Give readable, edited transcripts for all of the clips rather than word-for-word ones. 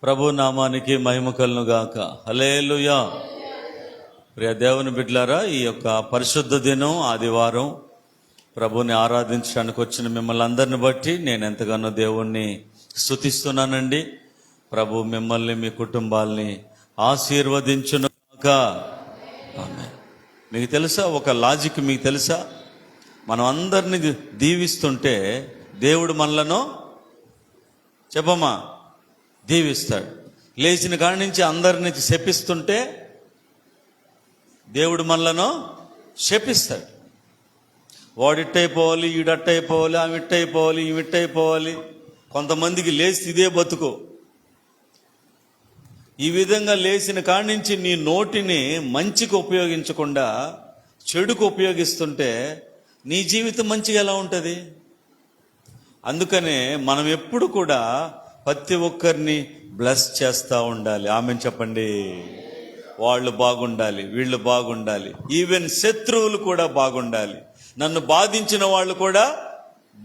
ప్రభు నామానికి మహిమ కలుగును గాక. హల్లెలూయా. ప్రియ దేవుని బిడ్డలారా, ఈ యొక్క పరిశుద్ధ దినం ఆదివారం ప్రభుని ఆరాధించడానికి వచ్చిన మిమ్మల్ని అందరిని బట్టి నేను ఎంతగానో దేవుణ్ణి స్తుతిస్తున్నానండి. ప్రభు మిమ్మల్ని మీ కుటుంబాల్ని ఆశీర్వదించును గాక. ఆమేన్. మీకు తెలుసా ఒక లాజిక్? మీకు తెలుసా, మనం అందరిని దీవిస్తుంటే దేవుడు మనలను చెప్పమ్మా దీవిస్తాడు. లేచిన కాడి నుంచి అందరిని శపిస్తుంటే దేవుడు మనలను శపిస్తాడు. వాడిట్టయిపోవాలి, ఈడట్టయిపోవాలి, ఆమె ఇట్టయిపోవాలి, ఈమె ఇట్టయిపోవాలి. కొంతమందికి లేచి ఇదే బతుకు. ఈ విధంగా లేచిన కాడి నుంచి నీ నోటిని మంచికి ఉపయోగించకుండా చెడుకు ఉపయోగిస్తుంటే నీ జీవితం మంచిగా ఎలా ఉంటుంది? అందుకనే మనం ఎప్పుడు కూడా ప్రతి ఒక్కరిని బ్లెస్ చేస్తూ ఉండాలి. ఆమెను చెప్పండి. వాళ్ళు బాగుండాలి, వీళ్ళు బాగుండాలి, ఈవెన్ శత్రువులు కూడా బాగుండాలి. నన్ను బాధించిన వాళ్ళు కూడా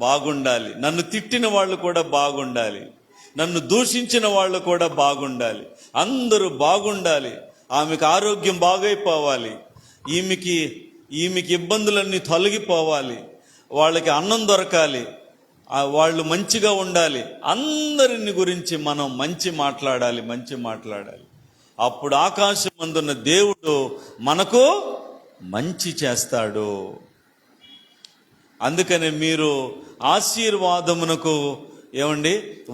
బాగుండాలి, నన్ను తిట్టిన వాళ్ళు కూడా బాగుండాలి, నన్ను దూషించిన వాళ్ళు కూడా బాగుండాలి. అందరూ బాగుండాలి. ఆమెకు ఆరోగ్యం బాగైపోవాలి, ఈమెకి ఇబ్బందులన్నీ తొలగిపోవాలి, వాళ్ళకి అన్నం దొరకాలి, వాళ్ళు మంచిగా ఉండాలి. అందరిని గురించి మనం మంచి మాట్లాడాలి. అప్పుడు ఆకాశం అందున్న దేవుడు మనకు మంచి చేస్తాడు. అందుకని మీరు ఆశీర్వాదమునకు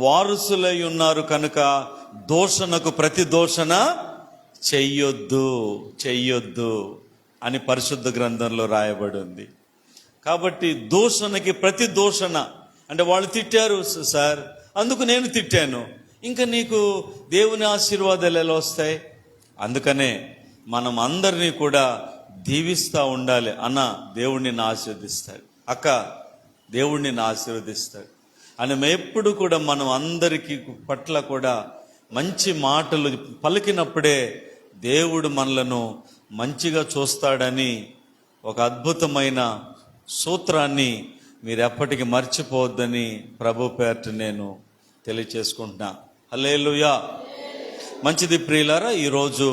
వారసులై ఉన్నారు కనుక దూషణకు ప్రతి దూషణ చెయ్యొద్దు అని పరిశుద్ధ గ్రంథంలో రాయబడి ఉంది. కాబట్టి దూషణకి ప్రతి దూషణ అంటే వాళ్ళు తిట్టారు సార్, అందుకు నేను తిట్టాను, ఇంకా నీకు దేవుని ఆశీర్వాదాలు ఎలా వస్తాయి? అందుకనే మనం అందరినీ కూడా దీవిస్తూ ఉండాలి. అన్న దేవుడిని ఆశీర్వదిస్తాడు, అక్క దేవుడిని ఆశీర్వదిస్తాడు అని ఎప్పుడు కూడా మనం అందరికీ పట్ల కూడా మంచి మాటలు పలికినప్పుడే దేవుడు మనలను మంచిగా చూస్తాడని ఒక అద్భుతమైన సూత్రాన్ని మీరు ఎప్పటికీ మర్చిపోవద్దని ప్రభు పేరట నేను తెలియచేసుకుంటున్నా. హల్లెలూయా. మంచిది ప్రియులారా, ఈరోజు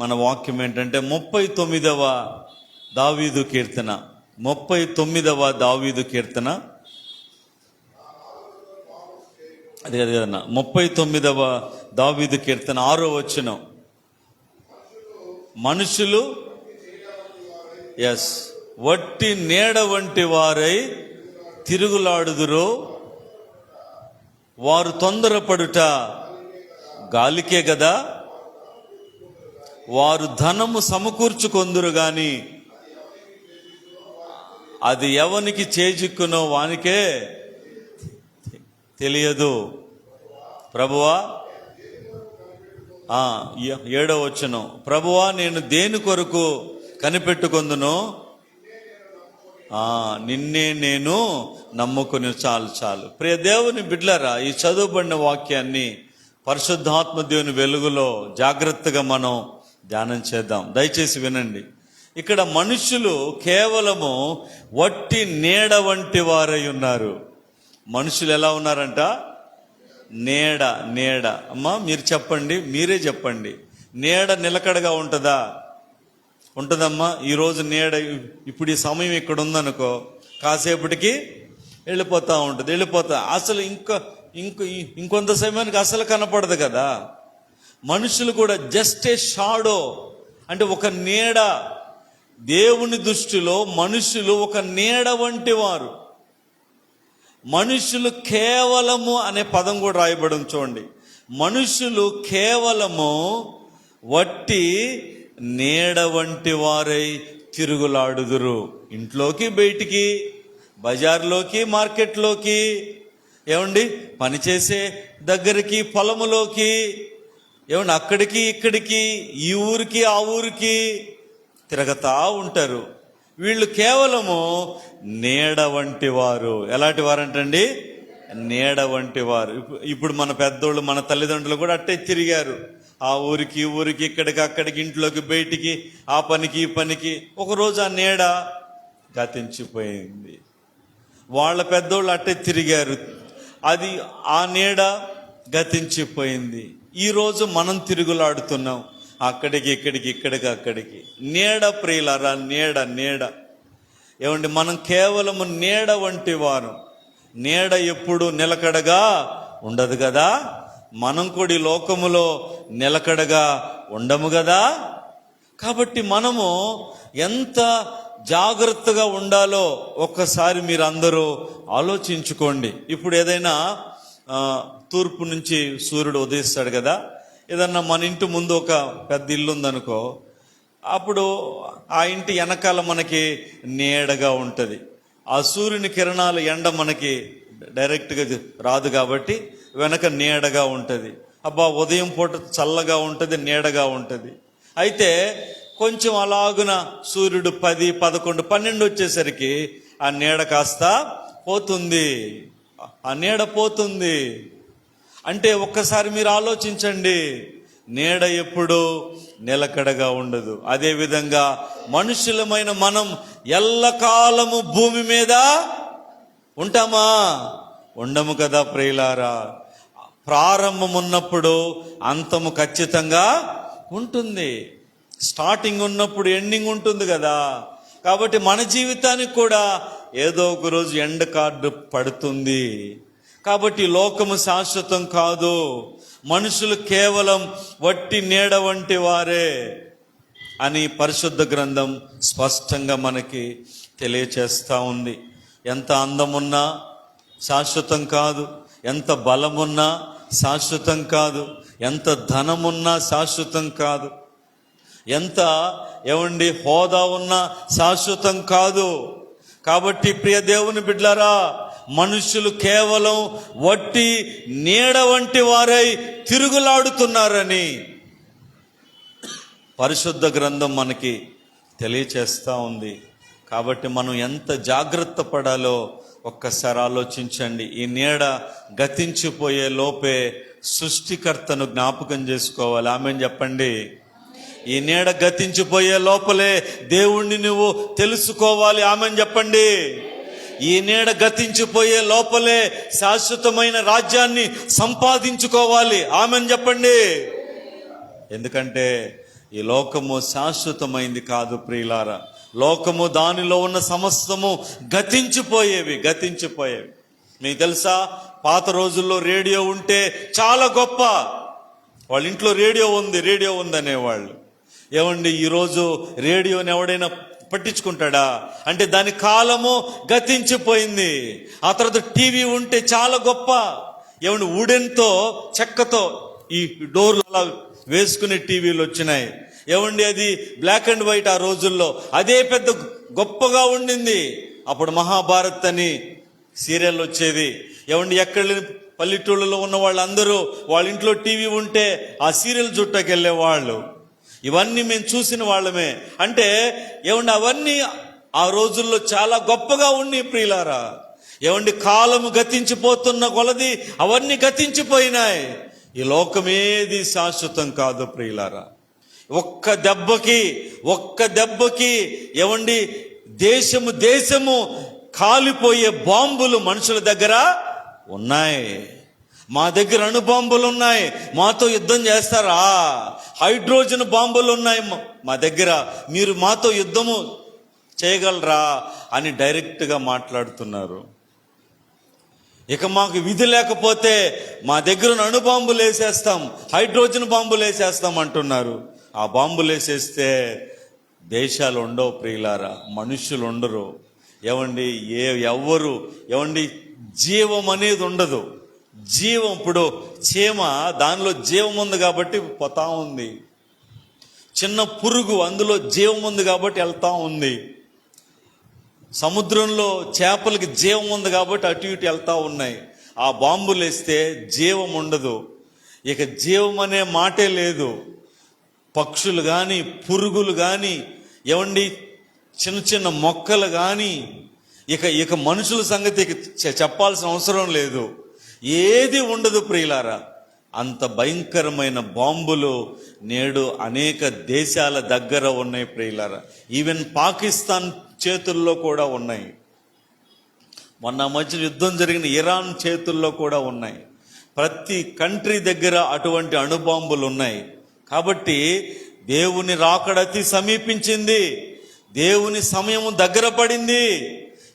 మన వాక్యం ఏంటంటే 39వ దావీదు కీర్తన. 39వ దావీదు కీర్తన. అది 39వ దావీదు కీర్తన 6వ వచనం. మనుషులు వట్టి నీడ వంటి వారై తిరుగులాడుదురు, వారు తొందరపడుట గాలికే గదా. వారు ధనము సమకూర్చుకొందురు గాని అది ఎవనికి చేజిక్కునో వానికే తెలియదు. ప్రభువా 7వ వచనం. ప్రభువా నేను దేని కొరకు కనిపెట్టుకొందునో నిన్నే నేను నమ్ముకుని చాలు. ప్రియ దేవుని బిడ్డలారా, ఈ చదువుబడిన వాక్యాన్ని పరిశుద్ధాత్మ దేవుని వెలుగులో జాగ్రత్తగా మనం ధ్యానం చేద్దాం. దయచేసి వినండి. ఇక్కడ మనుషులు కేవలము వట్టి నీడ వంటి వారై ఉన్నారు. మనుషులు ఎలా ఉన్నారంట? నీడ. అమ్మా మీరు చెప్పండి, మీరే చెప్పండి. నీడ నిలకడగా ఉంటుందా? ఉంటుందమ్మా. ఈరోజు నీడ ఇప్పుడు ఈ సమయం ఇక్కడ ఉందనుకో, కాసేపటికి వెళ్ళిపోతా అసలు ఇంకొంత సమయానికి అసలు కనపడదు కదా. మనుషులు కూడా జస్ట్ ఏ షాడో, అంటే ఒక నీడ. దేవుని దృష్టిలో మనుషులు ఒక నీడ వంటి వారు. మనుషులు కేవలము అనే పదం కూడా రాయబడి చూడండి. మనుషులు కేవలము వట్టి నీడ వంటి వారై తిరుగులాడుదురు. ఇంట్లోకి బయటికి, బజార్లోకి, మార్కెట్లోకి, పనిచేసే దగ్గరికి, పొలములోకి, అక్కడికి ఇక్కడికి, ఈ ఊరికి ఆ ఊరికి తిరగతా ఉంటారు. వీళ్ళు కేవలము నీడ వంటి వారు. ఎలాంటి వారంటండి? నీడ వంటి వారు. ఇప్పుడు మన పెద్దోళ్ళు, మన తల్లిదండ్రులు కూడా అట్టే తిరిగారు. ఆ ఊరికి ఈ ఊరికి, ఇక్కడికి అక్కడికి, ఇంట్లోకి బయటికి, ఆ పనికి ఈ పనికి. ఒకరోజు ఆ నీడ గతించిపోయింది. వాళ్ళ పెద్దోళ్ళు అట్టే తిరిగారు, అది ఆ నీడ గతించిపోయింది. ఈరోజు మనం తిరుగులాడుతున్నాం, అక్కడికి ఇక్కడికి ఇక్కడికి అక్కడికి. నీడ ప్రియులారా, నీడ నీడ. ఏమండి, మనం కేవలము నీడ వంటి వారు. నీడ ఎప్పుడు నిలకడగా ఉండదు కదా. మనం కూడా ఈ లోకములో నిలకడగా ఉండము కదా. కాబట్టి మనము ఎంత జాగ్రత్తగా ఉండాలో ఒక్కసారి మీరు అందరూ ఆలోచించుకోండి. ఇప్పుడు ఏదైనా తూర్పు నుంచి సూర్యుడు ఉదయిస్తాడు కదా. ఏదన్నా మన ఇంటి ముందు ఒక పెద్ద ఇల్లు ఉందనుకో, అప్పుడు ఆ ఇంటి వెనకాల మనకి నీడగా ఉంటుంది. ఆ సూర్యుని కిరణాలు ఎండ మనకి డైరెక్ట్గా రాదు కాబట్టి వెనక నీడగా ఉంటుంది. అబ్బా, ఉదయం పూట చల్లగా ఉంటుంది, నీడగా ఉంటుంది. అయితే కొంచెం అలాగున సూర్యుడు 10, 11, 12 వచ్చేసరికి ఆ నీడ కాస్త పోతుంది, ఆ నీడ పోతుంది. అంటే ఒక్కసారి మీరు ఆలోచించండి, నీడ ఎప్పుడు నిలకడగా ఉండదు. అదేవిధంగా మనుషులమైన మనం ఎల్లకాలము భూమి మీద ఉంటామా? ఉండము కదా ప్రియులారా. ప్రారంభం ఉన్నప్పుడు అంతము ఖచ్చితంగా ఉంటుంది. స్టార్టింగ్ ఉన్నప్పుడు ఎండింగ్ ఉంటుంది కదా. కాబట్టి మన జీవితానికి కూడా ఏదో ఒక రోజు ఎండ్ కార్డు పడుతుంది. కాబట్టి లోకము శాశ్వతం కాదు, మనుషులు కేవలం వట్టి నీడ వంటి వారే అని పరిశుద్ధ గ్రంథం స్పష్టంగా మనకి తెలియచేస్తూ ఉంది. ఎంత అందమున్నా శాశ్వతం కాదు, ఎంత బలమున్నా శాశ్వతం కాదు, ఎంత ధనమున్నా శాశ్వతం కాదు, ఎంత హోదా ఉన్నా శాశ్వతం కాదు. కాబట్టి ప్రియ దేవుని బిడ్డలారా, మనుషులు కేవలం వట్టి నీడ వంటి వారై తిరుగులాడుతున్నారని పరిశుద్ధ గ్రంథం మనకి తెలియచేస్తూ ఉంది. కాబట్టి మనం ఎంత జాగ్రత్త పడాలో ఒక్కసారి ఆలోచించండి. ఈ నీడ గతించిపోయే లోపే సృష్టికర్తను జ్ఞాపకం చేసుకోవాలి. ఆమేన్ చెప్పండి. ఈ నీడ గతించిపోయే లోపలే దేవుణ్ణి నువ్వు తెలుసుకోవాలి. ఆమేన్ చెప్పండి. ఈ నీడ గతించిపోయే లోపలే శాశ్వతమైన రాజ్యాన్ని సంపాదించుకోవాలి. ఆమేన్ చెప్పండి. ఎందుకంటే ఈ లోకము శాశ్వతమైంది కాదు ప్రియులారా. లోకము, దానిలో ఉన్న సమస్తము గతించిపోయేవి. మీకు తెలుసా, పాత రోజుల్లో రేడియో ఉంటే చాలా గొప్ప. వాళ్ళ ఇంట్లో రేడియో ఉంది అనేవాళ్ళు. ఈరోజు రేడియోని ఎవడైనా పట్టించుకుంటాడా? అంటే దాని కాలము గతించిపోయింది. ఆ తర్వాత టీవీ ఉంటే చాలా గొప్ప. వుడెన్తో, చెక్కతో ఈ డోర్లు అలా వేసుకునే టీవీలు వచ్చినాయి. అది బ్లాక్ అండ్ వైట్. ఆ రోజుల్లో అదే పెద్ద గొప్పగా ఉండింది. అప్పుడు మహాభారత్ అని సీరియల్ వచ్చేది. ఎక్కడ పల్లెటూళ్ళలో ఉన్న వాళ్ళందరూ వాళ్ళ ఇంట్లో టీవీ ఉంటే ఆ సీరియల్ చుట్టకి వెళ్ళేవాళ్ళు. ఇవన్నీ మేము చూసిన వాళ్ళమే. అంటే అవన్నీ ఆ రోజుల్లో చాలా గొప్పగా ఉన్నాయి ప్రియులారా. కాలము గతించిపోతున్న కొలది అవన్నీ గతించిపోయినాయి. ఈ లోకమేది శాశ్వతం కాదు ప్రియులారా. ఒక్క దెబ్బకి దేశము కాలిపోయే బాంబులు మనుషుల దగ్గర ఉన్నాయి. మా దగ్గర అణుబాంబులు ఉన్నాయి, మాతో యుద్ధం చేస్తారా? హైడ్రోజన్ బాంబులు ఉన్నాయి మా దగ్గర, మీరు మాతో యుద్ధము చేయగలరా అని డైరెక్ట్గా మాట్లాడుతున్నారు. ఇక మాకు విధి లేకపోతే మా దగ్గర అణుబాంబులు వేసేస్తాం, హైడ్రోజన్ బాంబులు వేసేస్తాం అంటున్నారు. ఆ బాంబులు వేసేస్తే దేశాలు ఉండవు ప్రియులారా, మనుషులు ఉండరు. ఎవ్వరు జీవం అనేది ఉండదు. జీవం, ఇప్పుడు చీమ, దానిలో జీవం ఉంది కాబట్టి పోతా ఉంది. చిన్న పురుగు, అందులో జీవం ఉంది కాబట్టి వెళ్తా ఉంది. సముద్రంలో చేపలకి జీవం ఉంది కాబట్టి అటు ఇటు వెళ్తా ఉన్నాయి. ఆ బాంబులు వేస్తే జీవం ఉండదు. ఇక జీవం అనే మాటే లేదు. పక్షులు కానీ, పురుగులు కానీ, చిన్న చిన్న మొక్కలు కానీ, ఇక మనుషుల సంగతి చెప్పాల్సిన అవసరం లేదు. ఏది ఉండదు ప్రియులారా. అంత భయంకరమైన బాంబులు నేడు అనేక దేశాల దగ్గర ఉన్నాయి ప్రియులారా. ఈవెన్ పాకిస్తాన్ చేతుల్లో కూడా ఉన్నాయి. మొన్న మధ్య యుద్ధం జరిగిన ఇరాన్ చేతుల్లో కూడా ఉన్నాయి. ప్రతి కంట్రీ దగ్గర అటువంటి అణుబాంబులు ఉన్నాయి. కాబట్టి దేవుని రాకడ అతి సమీపించింది. దేవుని సమయము దగ్గర పడింది.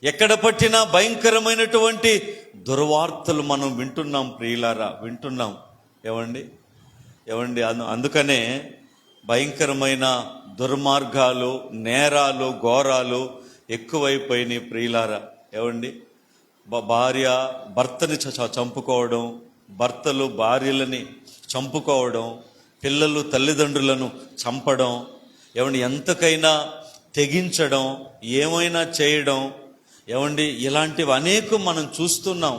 ఎక్కడ పట్టినా భయంకరమైనటువంటి దుర్వార్తలు మనం వింటున్నాం ప్రియులారా, వింటున్నాం. ఏమండి అందుకనే భయంకరమైన దుర్మార్గాలు, నేరాలు, ఘోరాలు ఎక్కువైపోయినాయి ప్రియులారా. భార్య భర్తని చంపుకోవడం, భర్తలు భార్యలని చంపుకోవడం, పిల్లలు తల్లిదండ్రులను చంపడం, ఎంతకైనా తెగించడం, ఏమైనా చేయడం, ఇలాంటివి అనేకం మనం చూస్తున్నాం,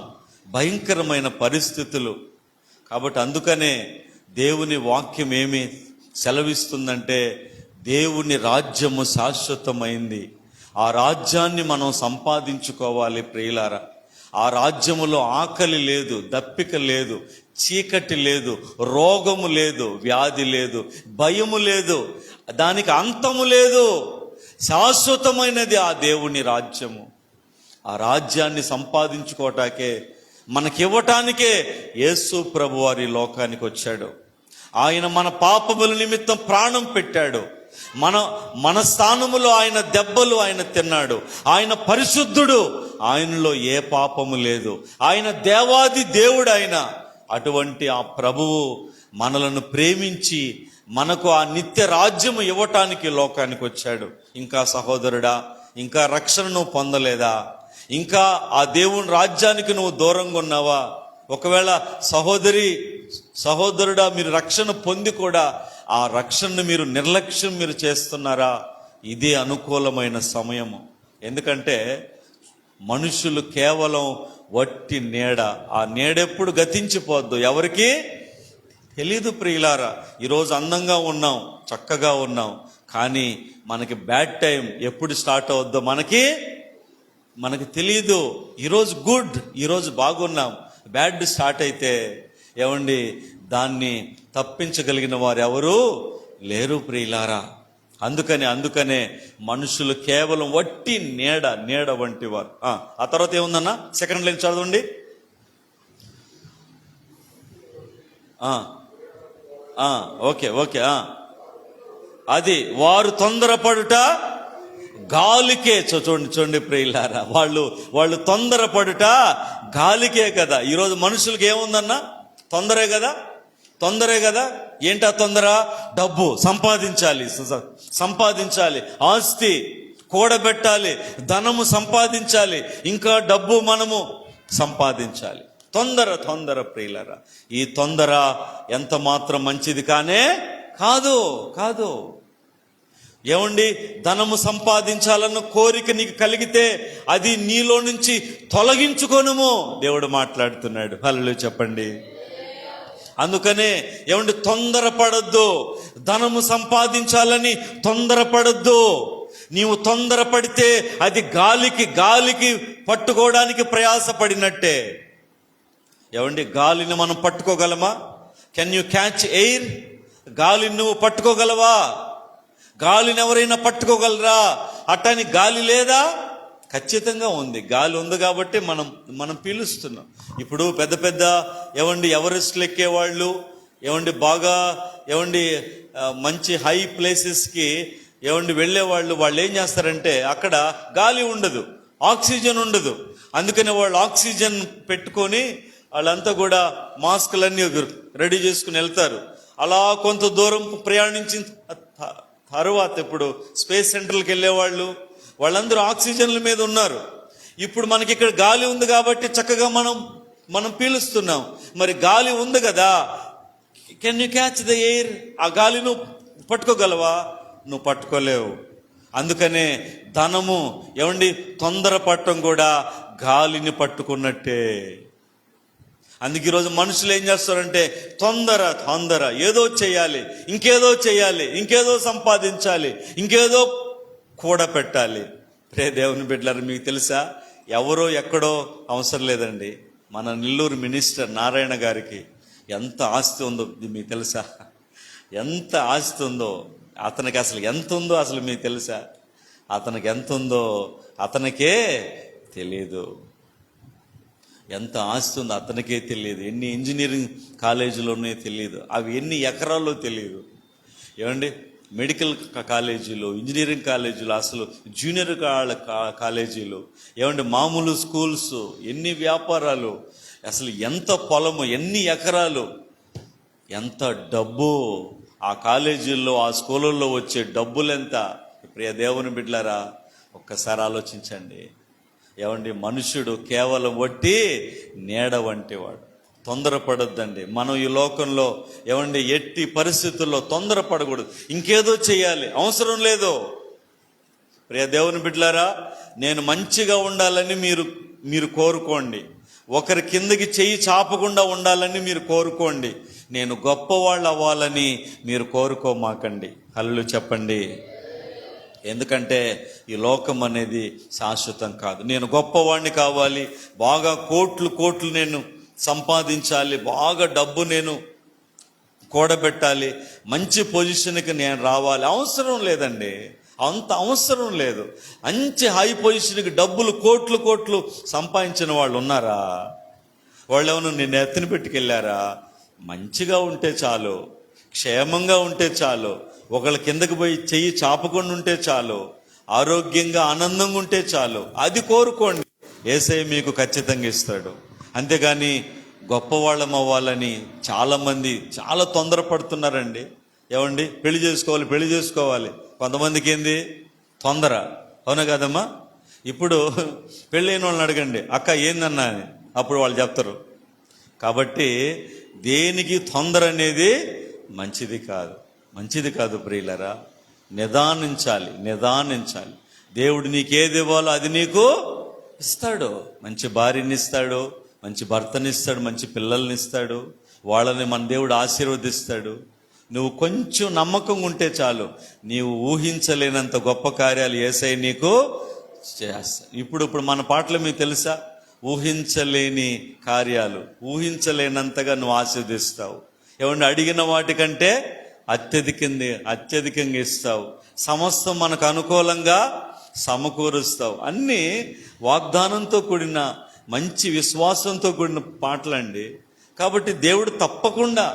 భయంకరమైన పరిస్థితులు. కాబట్టి అందుకనే దేవుని వాక్యం ఏమి సెలవిస్తుందంటే, దేవుని రాజ్యము శాశ్వతమైంది. ఆ రాజ్యాన్ని మనం సంపాదించుకోవాలి ప్రియులారా. ఆ రాజ్యములో ఆకలి లేదు, దప్పిక లేదు, చీకటి లేదు, రోగము లేదు, వ్యాధి లేదు, భయము లేదు, దానికి అంతము లేదు. శాశ్వతమైనది ఆ దేవుని రాజ్యము. ఆ రాజ్యాన్ని సంపాదించుకోవటాకే, మనకివ్వటానికే యేసు ప్రభు వారి లోకానికి వచ్చాడు. ఆయన మన పాపముల నిమిత్తం ప్రాణం పెట్టాడు. మన స్థానములో ఆయన దెబ్బలు ఆయన తిన్నాడు. ఆయన పరిశుద్ధుడు, ఆయనలో ఏ పాపము లేదు. ఆయన దేవాది దేవుడు. ఆయన అటువంటి ఆ ప్రభువు మనలను ప్రేమించి మనకు ఆ నిత్య రాజ్యము ఇవ్వటానికి లోకానికి వచ్చాడు. ఇంకా సహోదరుడా, ఇంకా రక్షణ నువ్వు పొందలేదా? ఇంకా ఆ దేవుని రాజ్యానికి నువ్వు దూరంగా ఉన్నావా? ఒకవేళ సహోదరుడా, మీరు రక్షణ పొంది కూడా ఆ రక్షణను మీరు నిర్లక్ష్యం చేస్తున్నారా? ఇదే అనుకూలమైన సమయము. ఎందుకంటే మనుషులు కేవలం వట్టి నీడ. ఆ నీడెప్పుడు గతించిపోద్దు ఎవరికి తెలీదు ప్రియులారా. ఈరోజు అందంగా ఉన్నాం, చక్కగా ఉన్నాం, కానీ మనకి బ్యాడ్ టైం ఎప్పుడు స్టార్ట్ అవుద్దో మనకి తెలీదు. ఈరోజు గుడ్, ఈరోజు బాగున్నాం, బ్యాడ్ స్టార్ట్ అయితే దాన్ని తప్పించగలిగిన వారు ఎవరు లేరు ప్రియులారా. అందుకనే మనుషులు కేవలం వట్టి నీడ వంటి వారు. ఆ తర్వాత ఏముందన్నా, సెకండ్ లైన్ చదవండి. ఓకే. అది వారు తొందరపడుట గాలికే. చూడండి ప్రియులారా, వాళ్ళు తొందరపడుట గాలికే కదా. ఈరోజు మనుషులకి ఏముందన్నా, తొందరే కదా. ఏంటా తొందర? డబ్బు సంపాదించాలి, ఆస్తి కూడబెట్టాలి, ధనము సంపాదించాలి, ఇంకా డబ్బు మనము సంపాదించాలి. తొందర ప్రియులారా. ఈ తొందర ఎంత మాత్రం మంచిది కాదు. ధనము సంపాదించాలన్న కోరిక నీకు కలిగితే అది నీలో నుంచి తొలగించుకోనుము. దేవుడు మాట్లాడుతున్నాడు. హల్లెలూయా చెప్పండి. అందుకనే తొందరపడద్దు. ధనము సంపాదించాలని తొందరపడద్దు. నీవు తొందరపడితే అది గాలికి పట్టుకోవడానికి ప్రయాసపడినట్టే. గాలిని మనం పట్టుకోగలమా? Can you catch air? గాలిని నువ్వు పట్టుకోగలవా? గాలిని ఎవరైనా పట్టుకోగలరా? అట్టని గాలి లేదా? ఖచ్చితంగా ఉంది. గాలి ఉంది కాబట్టి మనం పీలుస్తున్నాం. ఇప్పుడు పెద్ద ఎవరెస్ట్లు ఎక్కేవాళ్ళు, బాగా మంచి హై ప్లేసెస్కి వెళ్ళేవాళ్ళు, వాళ్ళు ఏం చేస్తారంటే అక్కడ గాలి ఉండదు, ఆక్సిజన్ ఉండదు. అందుకని వాళ్ళు ఆక్సిజన్ పెట్టుకొని వాళ్ళంతా కూడా మాస్కులన్నీ రెడీ చేసుకుని వెళ్తారు. అలా కొంత దూరం ప్రయాణించిన తర్వాత ఇప్పుడు స్పేస్ సెంటర్కి వెళ్ళేవాళ్ళు, వాళ్ళందరూ ఆక్సిజన్ల మీద ఉన్నారు. ఇప్పుడు మనకి ఇక్కడ గాలి ఉంది కాబట్టి చక్కగా మనం పీలుస్తున్నాం. మరి గాలి ఉంది కదా, can you catch the air? ఆ గాలి నువ్వు పట్టుకోగలవా? నువ్వు పట్టుకోలేవు. అందుకనే ధనము తొందరపడటం కూడా గాలిని పట్టుకున్నట్టే. అందుకే ఈరోజు మనుషులు ఏం చేస్తారంటే తొందర ఏదో చేయాలి, ఇంకేదో సంపాదించాలి, ఇంకేదో కూడబెట్టాలి. దేవుని బిడ్డలారా, మీకు తెలుసా, ఎవరో ఎక్కడో అవసరం లేదండి. మన నెల్లూరు మినిస్టర్ నారాయణ గారికి ఎంత ఆస్తి ఉందో మీకు తెలుసా? ఎంత ఆస్తి ఉందో అతనికి, అసలు ఎంత ఉందో అసలు మీకు తెలుసా? అతనికి ఎంత ఉందో అతనికే తెలీదు. ఎంత ఆస్తి ఉందో అతనికే తెలియదు, ఎన్ని ఇంజనీరింగ్ కాలేజీలు ఉన్నాయో తెలియదు, అవి ఎన్ని ఎకరాల్లో తెలియదు. ఏమండి, మెడికల్ కాలేజీలు, ఇంజనీరింగ్ కాలేజీలు, అసలు జూనియర్ కాలేజీలు, ఏమండి మామూలు స్కూల్స్, ఎన్ని వ్యాపారాలు, అసలు ఎంత పొలము, ఎన్ని ఎకరాలు, ఎంత డబ్బు, ఆ కాలేజీల్లో ఆ స్కూళ్ళల్లో వచ్చే డబ్బులెంత. ప్రియ దేవుని బిడ్డలారా, ఒక్కసారి ఆలోచించండి. ఏమండి, మనుషుడు కేవలం వట్టి నీడ వంటివాడు. తొందరపడొద్దండి. మనం ఈ లోకంలో ఏమండి ఎట్టి పరిస్థితుల్లో తొందరపడకూడదు. ఇంకేదో చేయాలి, అవసరం లేదు. ప్రియ దేవుని బిడ్డలారా, నేను మంచిగా ఉండాలని మీరు కోరుకోండి. ఒకరి కిందకి చెయ్యి చాపకుండా ఉండాలని మీరు కోరుకోండి. నేను గొప్పవాళ్ళు అవ్వాలని మీరు కోరుకోమాకండి. హల్లెలూయా చెప్పండి. ఎందుకంటే ఈ లోకం అనేది శాశ్వతం కాదు. నేను గొప్పవాడిని కావాలి, బాగా కోట్లు నేను సంపాదించాలి, బాగా డబ్బు నేను కూడబెట్టాలి, మంచి పొజిషన్కి నేను రావాలి. అవసరం లేదండి, అంత అవసరం లేదు. మంచి హై పొజిషన్కి డబ్బులు కోట్లు సంపాదించిన వాళ్ళు ఉన్నారా? వాళ్ళు ఏమైనా నిన్ను ఎత్తిన పెట్టుకెళ్ళారా? మంచిగా ఉంటే చాలు, క్షేమంగా ఉంటే చాలు, ఒకళ్ళ కిందకి పోయి చెయ్యి చాపకుండా ఉంటే చాలు, ఆరోగ్యంగా ఆనందంగా ఉంటే చాలు. అది కోరుకోండి, యేసయ్య మీకు ఖచ్చితంగా ఇస్తాడు. అంతేగాని గొప్పవాళ్ళం అవ్వాలని చాలామంది చాలా తొందరపడుతున్నారండి. ఏమండి, పెళ్లి చేసుకోవాలి. కొంతమందికి ఏంది తొందర, అవునా కదమ్మా? ఇప్పుడు పెళ్ళైన వాళ్ళని అడగండి, అక్క ఏందన్నా అని, అప్పుడు వాళ్ళు చెప్తారు. కాబట్టి దేనికి తొందర అనేది మంచిది కాదు ప్రియులరా. నిదానించాలి. దేవుడు నీకేది ఇవ్వాలో అది నీకు ఇస్తాడు. మంచి భార్యని ఇస్తాడు, మంచి భర్తనిస్తాడు, మంచి పిల్లల్ని ఇస్తాడు. వాళ్ళని మన దేవుడు ఆశీర్వదిస్తాడు. నువ్వు కొంచెం నమ్మకంగా ఉంటే చాలు, నీవు ఊహించలేనంత గొప్ప కార్యాలు యేసయ్య నీకు చేస్తాడు. ఇప్పుడు మన పాటలు మీకు తెలుసా? ఊహించలేని కార్యాలు, ఊహించలేనంతగా నువ్వు ఆశీర్వదిస్తావు. ఏమంటే అడిగిన వాటికంటే అత్యధికంగా ఇస్తావు. సమస్తం మనకు అనుకూలంగా సమకూరుస్తావు. అన్నీ వాగ్దానంతో కూడిన మంచి విశ్వాసంతో కూడిన పాటలండి. కాబట్టి దేవుడు తప్పకుండా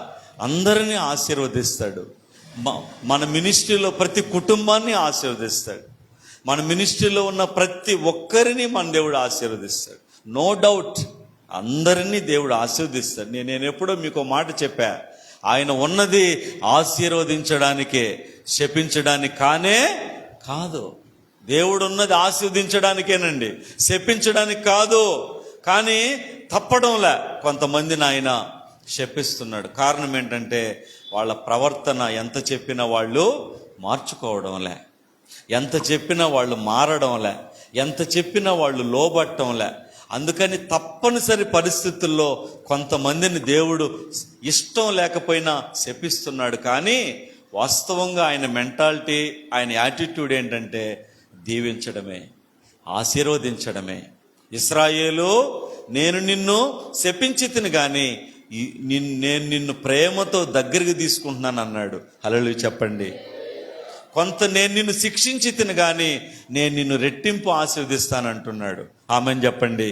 అందరినీ ఆశీర్వదిస్తాడు. మన మినిస్ట్రీలో ప్రతి కుటుంబాన్ని ఆశీర్వదిస్తాడు. మన మినిస్ట్రీలో ఉన్న ప్రతి ఒక్కరిని మన దేవుడు ఆశీర్వదిస్తాడు. నో డౌట్, అందరినీ దేవుడు ఆశీర్వదిస్తాడు. నేను ఎప్పుడో మీకు మాట చెప్పా, ఆయన ఉన్నది ఆశీర్వదించడానికే, శపించడానికి కాదు. దేవుడు ఉన్నది ఆశీర్వదించడానికేనండి, శపించడానికి కాదు. కానీ తప్పడంలే కొంతమందిని ఆయన శపిస్తున్నాడు. కారణం ఏంటంటే వాళ్ళ ప్రవర్తన ఎంత చెప్పినా వాళ్ళు మార్చుకోవడంలే, ఎంత చెప్పినా వాళ్ళు మారడంలే, ఎంత చెప్పినా వాళ్ళు లోబట్టంలే. అందుకని తప్పనిసరి పరిస్థితుల్లో కొంతమందిని దేవుడు ఇష్టం లేకపోయినా శపిస్తున్నాడు. కానీ వాస్తవంగా ఆయన మెంటాలిటీ, ఆయన యాటిట్యూడ్ ఏంటంటే దీవించడమే, ఆశీర్వదించడమే. ఇశ్రాయేలు, నేను నిన్ను శపించితిని కానీ నేను నిన్ను ప్రేమతో దగ్గరికి తీసుకుంటున్నాను అన్నాడు. హల్లెలూయా చెప్పండి. నేను నిన్ను శిక్షించితిని కానీ నేను నిన్ను రెట్టింపు ఆశీర్వదిస్తానంటున్నాడు. ఆమెన్ చెప్పండి.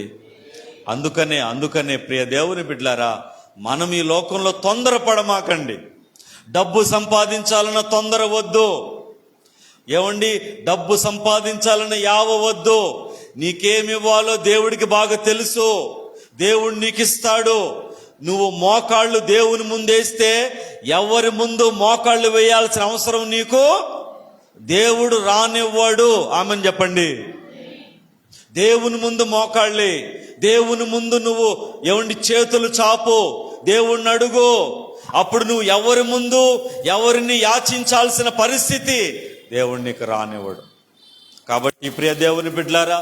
అందుకనే ప్రియ దేవుని బిడ్డలారా, మనం ఈ లోకంలో తొందరపడమాకండి. డబ్బు సంపాదించాలన్న తొందర వద్దు. ఏమండి, డబ్బు సంపాదించాలని యావవద్దు. నీకేమివ్వాలో దేవుడికి బాగా తెలుసు. దేవుడు నీకు ఇస్తాడు. నువ్వు మోకాళ్ళు దేవుని ముందేస్తే ఎవరి ముందు మోకాళ్ళు వేయాల్సిన అవసరం నీకు దేవుడు రానివ్వడు. ఆమెన్ చెప్పండి. దేవుని ముందు మోకాళ్ళే, దేవుని ముందు నువ్వు ఏమండి చేతులు చాపు, దేవుణ్ణి అడుగు. అప్పుడు నువ్వు ఎవరి ముందు ఎవరిని యాచించాల్సిన పరిస్థితి దేవుడు నీకు రానివ్వడు. కాబట్టి ప్రియ దేవుని బిడ్డలారా,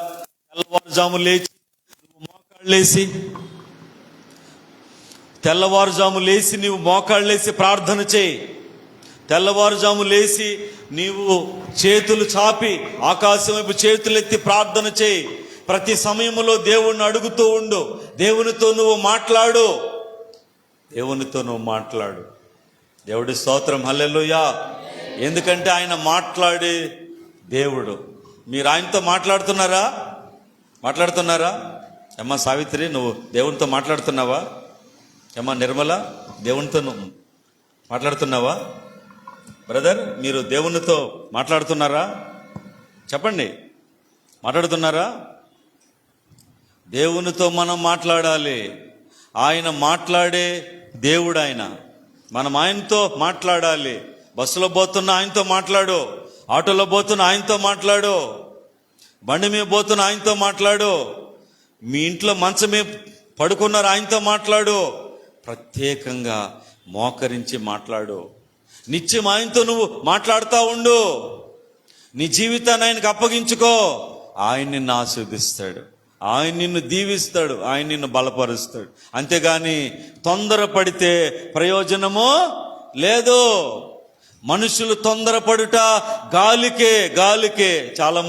తెల్లవారుజాము లేచి నీవు మోకాళ్ళేసి ప్రార్థన చేయి. తెల్లవారుజాము లేచి నీవు చేతులు చాపి ఆకాశం వైపు చేతులెత్తి ప్రార్థన చేయి. ప్రతి సమయంలో దేవుణ్ణి అడుగుతూ ఉండు. దేవునితో నువ్వు మాట్లాడు. దేవుడి స్తోత్రం, హల్లెలూయా. ఎందుకంటే ఆయన మాట్లాడే దేవుడు. మీరు ఆయనతో మాట్లాడుతున్నారా? అమ్మా సావిత్రి, నువ్వు దేవునితో మాట్లాడుతున్నావా? అమ్మా నిర్మల, దేవునితో నువ్వు మాట్లాడుతున్నావా? బ్రదర్, మీరు దేవునితో మాట్లాడుతున్నారా? చెప్పండి, మాట్లాడుతున్నారా? దేవునితో మనం మాట్లాడాలి. ఆయన మాట్లాడే దేవుడు ఆయన. మనం ఆయనతో మాట్లాడాలి. బస్సులో పోతున్న ఆయనతో మాట్లాడు, ఆటోలో పోతున్న ఆయనతో మాట్లాడు, బండి మీద పోతున్న ఆయనతో మాట్లాడు, మీ ఇంట్లో మంచం మీద పడుకున్నారు ఆయనతో మాట్లాడు, ప్రత్యేకంగా మోకరించి మాట్లాడు. నిత్యం ఆయనతో నువ్వు మాట్లాడుతూ ఉండు. నీ జీవితాన్ని ఆయనకు అప్పగించుకో. ఆయన నిన్ను ఆశీర్వదిస్తాడు, ఆయన నిన్ను దీవిస్తాడు, ఆయన నిన్ను బలపరుస్తాడు. అంతేగాని తొందరపడితే ప్రయోజనము లేదు. మనుషులు తొందరపడుట గాలికే. చాలా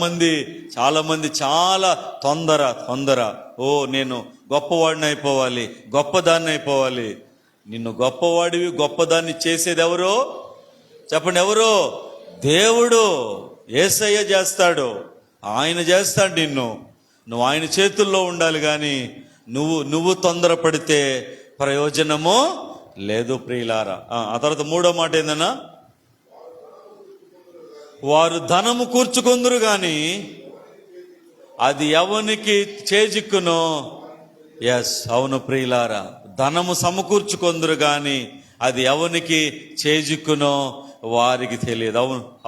మంది చాలా తొందర. ఓ నేను గొప్పవాడిని అయిపోవాలి, గొప్పదాన్ని అయిపోవాలి. నిన్ను గొప్పవాడివి, గొప్పదాన్ని చేసేది ఎవరు? చెప్పండి, ఎవరు? దేవుడు. యేసయ్య చేస్తాడు, ఆయన చేస్తాడు నిన్ను. నువ్వు ఆయన చేతుల్లో ఉండాలి. కానీ నువ్వు తొందరపడితే ప్రయోజనము లేదు ప్రియులారా. ఆ తర్వాత మూడో మాట ఏందన్నా, వారు ధనము కూర్చుకొందురు గాని అది ఎవనికి చేజిక్కునో. ఎస్, అవును ప్రియులారా, ధనము సమకూర్చుకొందురు గాని అది ఎవనికి చేజిక్కునో వారికి తెలియదు.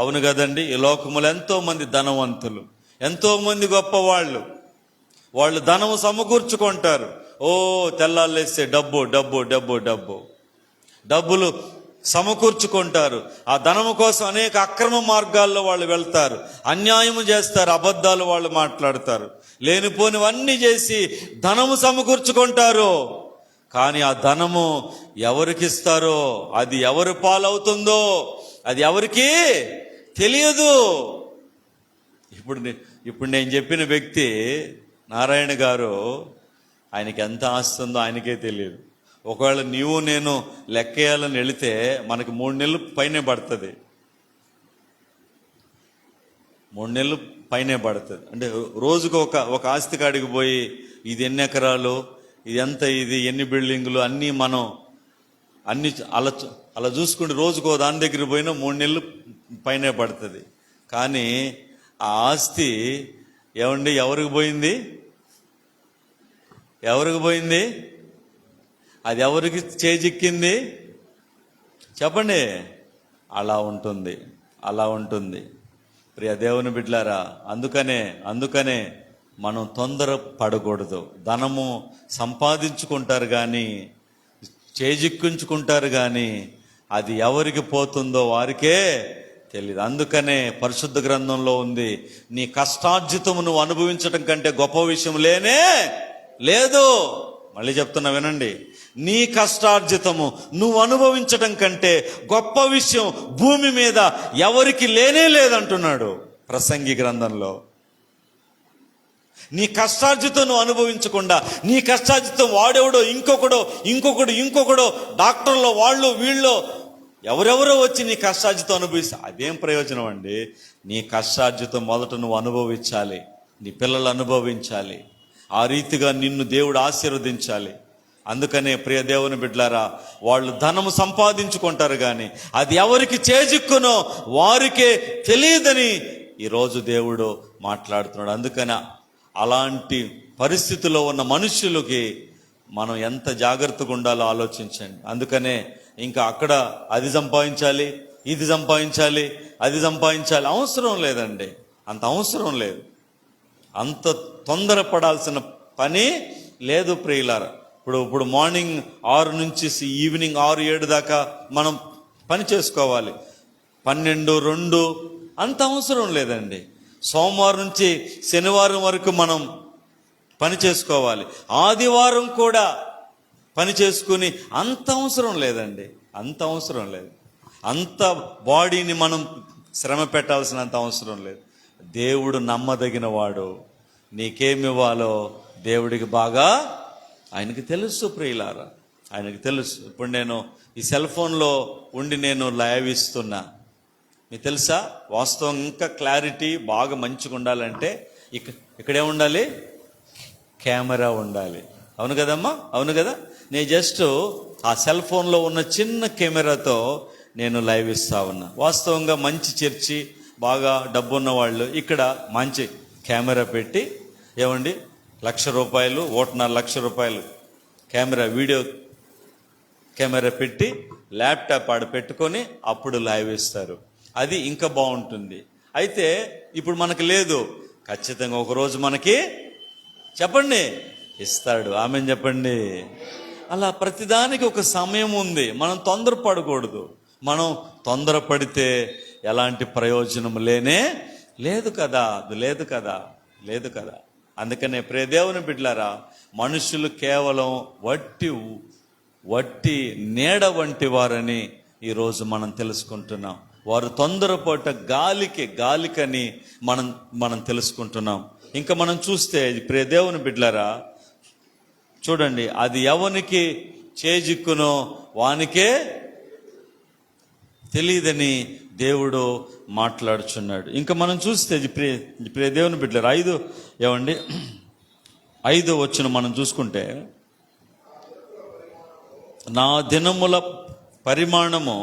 అవును కదండి. ఈ లోకములు ఎంతో మంది ధనవంతులు, ఎంతో మంది గొప్పవాళ్ళు, వాళ్ళు ధనము సమకూర్చుకుంటారు. ఓ తెల్లాలేస్తే డబ్బులు సమకూర్చుకుంటారు. ఆ ధనము కోసం అనేక అక్రమ మార్గాల్లో వాళ్ళు వెళ్తారు, అన్యాయము చేస్తారు, అబద్ధాలు వాళ్ళు మాట్లాడతారు, లేనిపోనివన్నీ చేసి ధనము సమకూర్చుకుంటారు. కానీ ఆ ధనము ఎవరికిస్తారో, అది ఎవరి పాలవుతుందో అది ఎవరికి తెలియదు. ఇప్పుడు నేను చెప్పిన వ్యక్తి నారాయణ గారు, ఆయనకి ఎంత ఆస్తి ఉందో ఆయనకే తెలియదు. ఒకవేళ నీవు నేను లెక్కేయాలని వెళితే మనకి 3 నెలలు పైనే పడుతుంది. 3 నెలలు పైనే పడుతుంది. అంటే రోజుకు ఒక ఆస్తి కాడికి పోయి ఇది ఎన్ని ఎకరాలు, ఇది ఎంత, ఇది ఎన్ని బిల్డింగులు అన్నీ మనం అన్ని అలా చూసుకుంటే రోజుకో దాని దగ్గర పోయినా 3 నెలలు పైనే పడుతుంది. కానీ ఆ ఆస్తి ఏమండి ఎవరికి పోయింది? అది ఎవరికి చేజిక్కింది? చెప్పండి. అలా ఉంటుంది ప్రియ దేవుని బిడ్డలారా. అందుకనే మనం తొందర పడకూడదు. ధనము సంపాదించుకుంటారు కానీ, చేజిక్కించుకుంటారు కానీ అది ఎవరికి పోతుందో వారికే తెలియదు. అందుకనే పరిశుద్ధ గ్రంథంలో ఉంది, నీ కష్టార్జితము నువ్వు అనుభవించటం కంటే గొప్ప విషయం లేనే లేదు. మళ్ళీ చెప్తున్నా వినండి, నీ కష్టార్జితము నువ్వు అనుభవించటం కంటే గొప్ప విషయం భూమి మీద ఎవరికి లేనే లేదంటున్నాడు ప్రసంగి గ్రంథంలో. నీ కష్టార్జితం నువ్వు అనుభవించకుండా, నీ కష్టార్జితం వాడెవడో ఇంకొకడో డాక్టర్లో వాళ్ళు వీళ్ళు ఎవరెవరో వచ్చి నీ కష్టార్జితం అనుభవిస్తే అదేం ప్రయోజనం అండి? నీ కష్టార్జితం మొదట నువ్వు అనుభవించాలి, నీ పిల్లలు అనుభవించాలి, ఆ రీతిగా నిన్ను దేవుడు ఆశీర్వదించాలి. అందుకనే ప్రియ దేవుని బిడ్డలారా, వాళ్ళు ధనము సంపాదించుకుంటారు కానీ అది ఎవరికి చేజిక్కునో వారికే తెలియదని ఈరోజు దేవుడు మాట్లాడుతున్నాడు. అందుకని అలాంటి పరిస్థితిలో ఉన్న మనుషులకి మనం ఎంత జాగ్రత్తగా ఉండాలో ఆలోచించండి. అందుకనే ఇంకా అక్కడ అది సంపాదించాలి, ఇది సంపాదించాలి, అది సంపాదించాలి అవసరం లేదండి. అంత అవసరం లేదు, అంత తొందరపడాల్సిన పని లేదు ప్రియులారా. ఇప్పుడు మార్నింగ్ 6 నుంచి ఈవినింగ్ 6-7 దాకా మనం పని చేసుకోవాలి. 12-2 అంత అవసరం లేదండి. సోమవారం నుంచి శనివారం వరకు మనం పని చేసుకోవాలి, ఆదివారం కూడా పని చేసుకుని అంత అవసరం లేదండి. అంత బాడీని మనం శ్రమ పెట్టాల్సినంత అవసరం లేదు. దేవుడు నమ్మదగిన వాడు. నీకేమివ్వాలో దేవుడికి బాగా ఆయనకి తెలుసు ప్రియులారా, ఆయనకి తెలుసు. ఇప్పుడు నేను ఈ సెల్ ఫోన్లో ఉండి నేను లైవ్ ఇస్తున్నా, మీకు తెలుసా? వాస్తవం ఇంకా క్లారిటీ బాగా మంచిగా ఉండాలంటే ఇక్కడే ఉండాలి, కెమెరా ఉండాలి. అవును కదమ్మా, అవును కదా. నేను జస్ట్ ఆ సెల్ ఫోన్లో ఉన్న చిన్న కెమెరాతో నేను లైవ్ ఇస్తా ఉన్నా. వాస్తవంగా మంచి చర్చి, బాగా డబ్బున్న వాళ్ళు ఇక్కడ మంచి కెమెరా పెట్టి, ఏమండి, ₹1,00,000, 1,50,000 కెమెరా, వీడియో కెమెరా పెట్టి ల్యాప్టాప్ ఆడ పెట్టుకొని అప్పుడు లైవ్ ఇస్తారు. అది ఇంకా బాగుంటుంది. అయితే ఇప్పుడు మనకు లేదు, ఖచ్చితంగా ఒకరోజు మనకి చెప్పండి ఇస్తాడు. ఆమెన్ చెప్పండి. అలా ప్రతిదానికి ఒక సమయం ఉంది. మనం తొందరపడకూడదు. మనం తొందరపడితే ఎలాంటి ప్రయోజనం లేదు కదా, లేదు కదా. అందుకనే ప్రియ దేవుని బిడ్డలారా, మనుషులు కేవలం వట్టి నీడ వంటి వారని ఈరోజు మనం తెలుసుకుంటున్నాం. వారు తొందరపాటు గాలికని మనం తెలుసుకుంటున్నాం. ఇంకా మనం చూస్తే ప్రియ దేవుని బిడ్డలారా, చూడండి, అది ఎవనికి చేజిక్కునో వానికే తెలియదని దేవుడు మాట్లాడుచున్నాడు. ఇంకా మనం చూస్తే ప్రియ దేవుని బిడ్డలారా, 5వ వచనం మనం చూసుకుంటే, నా దినముల పరిమాణము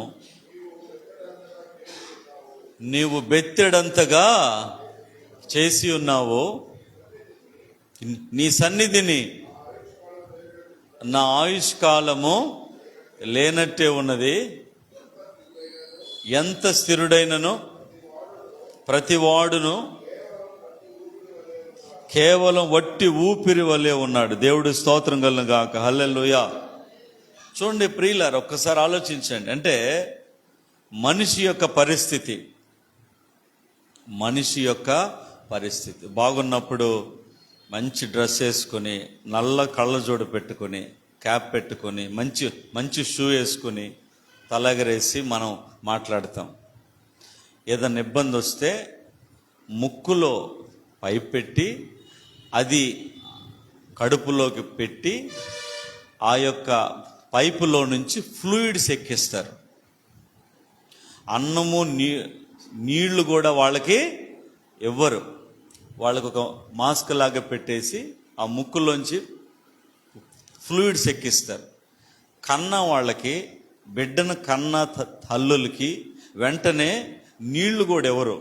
నీవు బెత్తెడంతగా చేసి ఉన్నావు, నీ సన్నిధిని నా ఆయుష్కాలము లేనట్టే ఉన్నది. ఎంత స్థిరుడైనను ప్రతివాడును కేవలం వట్టి ఊపిరి వలె ఉన్నాడు. దేవుడు స్తోత్రం కలుగును గాక. హల్లెలూయా. చూడండి ప్రియులారా, ఒక్కసారి ఆలోచించండి. అంటే మనిషి యొక్క పరిస్థితి బాగున్నప్పుడు మంచి డ్రెస్ వేసుకొని, నల్ల కళ్ళజోడు పెట్టుకొని, క్యాప్ పెట్టుకొని, మంచి షూ వేసుకొని, తలగరేసి మనం మాట్లాడతాం. ఏదైనా ఇబ్బంది వస్తే ముక్కులో పైప్ పెట్టి అది కడుపులోకి పెట్టి ఆ యొక్క పైపులో నుంచి ఫ్లూయిడ్స్ ఎక్కిస్తారు. అన్నము నీళ్లు కూడా వాళ్ళకి ఇవ్వరు. వాళ్ళకు ఒక మాస్క్ లాగా పెట్టేసి ఆ ముక్కులోంచి ఫ్లూయిడ్స్ ఎక్కిస్తారు. బిడ్డను కన్న తల్లులకి వెంటనే నీళ్లు కూడా ఎవరు.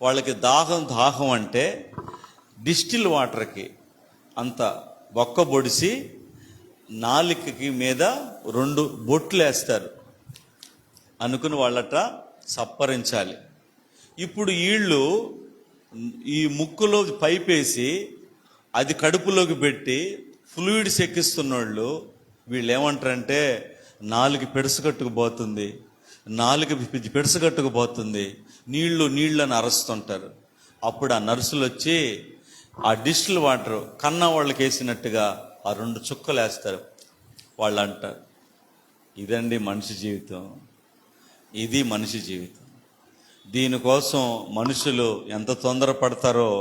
వాళ్ళకి దాహం అంటే డిస్టిల్ వాటర్కి అంత బొక్క పొడిసి నాలికకి మీద 2 బొట్లు వేస్తారు అనుకుని వాళ్ళట సప్పరించాలి. ఇప్పుడు వీళ్ళు ఈ ముక్కులో పైపేసి అది కడుపులోకి పెట్టి ఫ్లూయిడ్స్ ఎక్కిస్తున్నోళ్ళు వీళ్ళు ఏమంటారంటే, నాలుగు పెడుసుకట్టుకుపోతుంది, నీళ్ళని అరుస్తుంటారు. అప్పుడు ఆ నర్సులు వచ్చి ఆ డిస్టిల్ వాటర్ కన్న వాళ్ళకి వేసినట్టుగా ఆ 2 చుక్కలు వేస్తారు. వాళ్ళు అంటారు, ఇదండి మనిషి జీవితం, ఇది మనిషి జీవితం. దీనికోసం మనుషులు ఎంత తొందరపడతారో,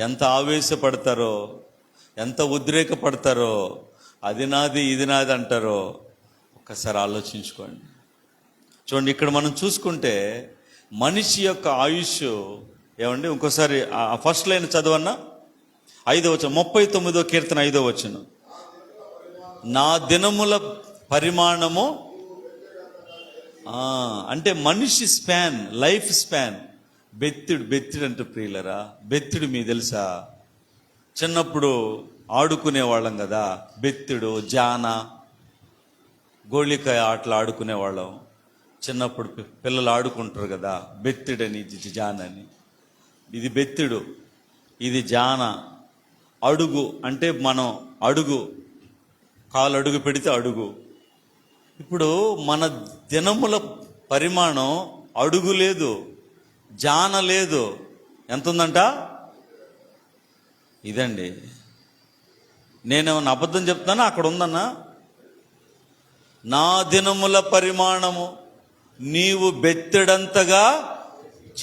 ఎంత ఆవేశపడతారో, ఎంత ఉద్రేకపడతారో, అది నాది ఇది నాది అంటారో ఒక్కసారి ఆలోచించుకోండి. చూడండి, ఇక్కడ మనం చూసుకుంటే మనిషి యొక్క ఆయుష్ ఏమండి, ఇంకోసారి ఫస్ట్ లైన్ చదవన్నా, 5వ వచనం, 39వ కీర్తన 5వ వచనం. నా దినముల పరిమాణము అంటే మనిషి లైఫ్ స్పాన్ బెత్తిడు అంటే ప్రియులరా, బెత్తిడు మీ తెలుసా? చిన్నప్పుడు ఆడుకునే వాళ్ళం కదా, బెత్తిడు, జాన, గోళికాయ ఆటలు ఆడుకునే వాళ్ళం. చిన్నప్పుడు పిల్లలు ఆడుకుంటారు కదా, బెత్తిడని, జానని. ఇది బెత్తిడు, ఇది జాన. అడుగు అంటే మనం కాలు అడుగు పెడితే అడుగు. ఇప్పుడు మన దినముల పరిమాణం అడుగు లేదు, జాన లేదు, ఎంత ఉందంట? ఇదండి. నేనేమన్నా అబద్ధం చెప్తానా? అక్కడ ఉందన్నా. నా దినముల పరిమాణము నీవు బెత్తెడంతగా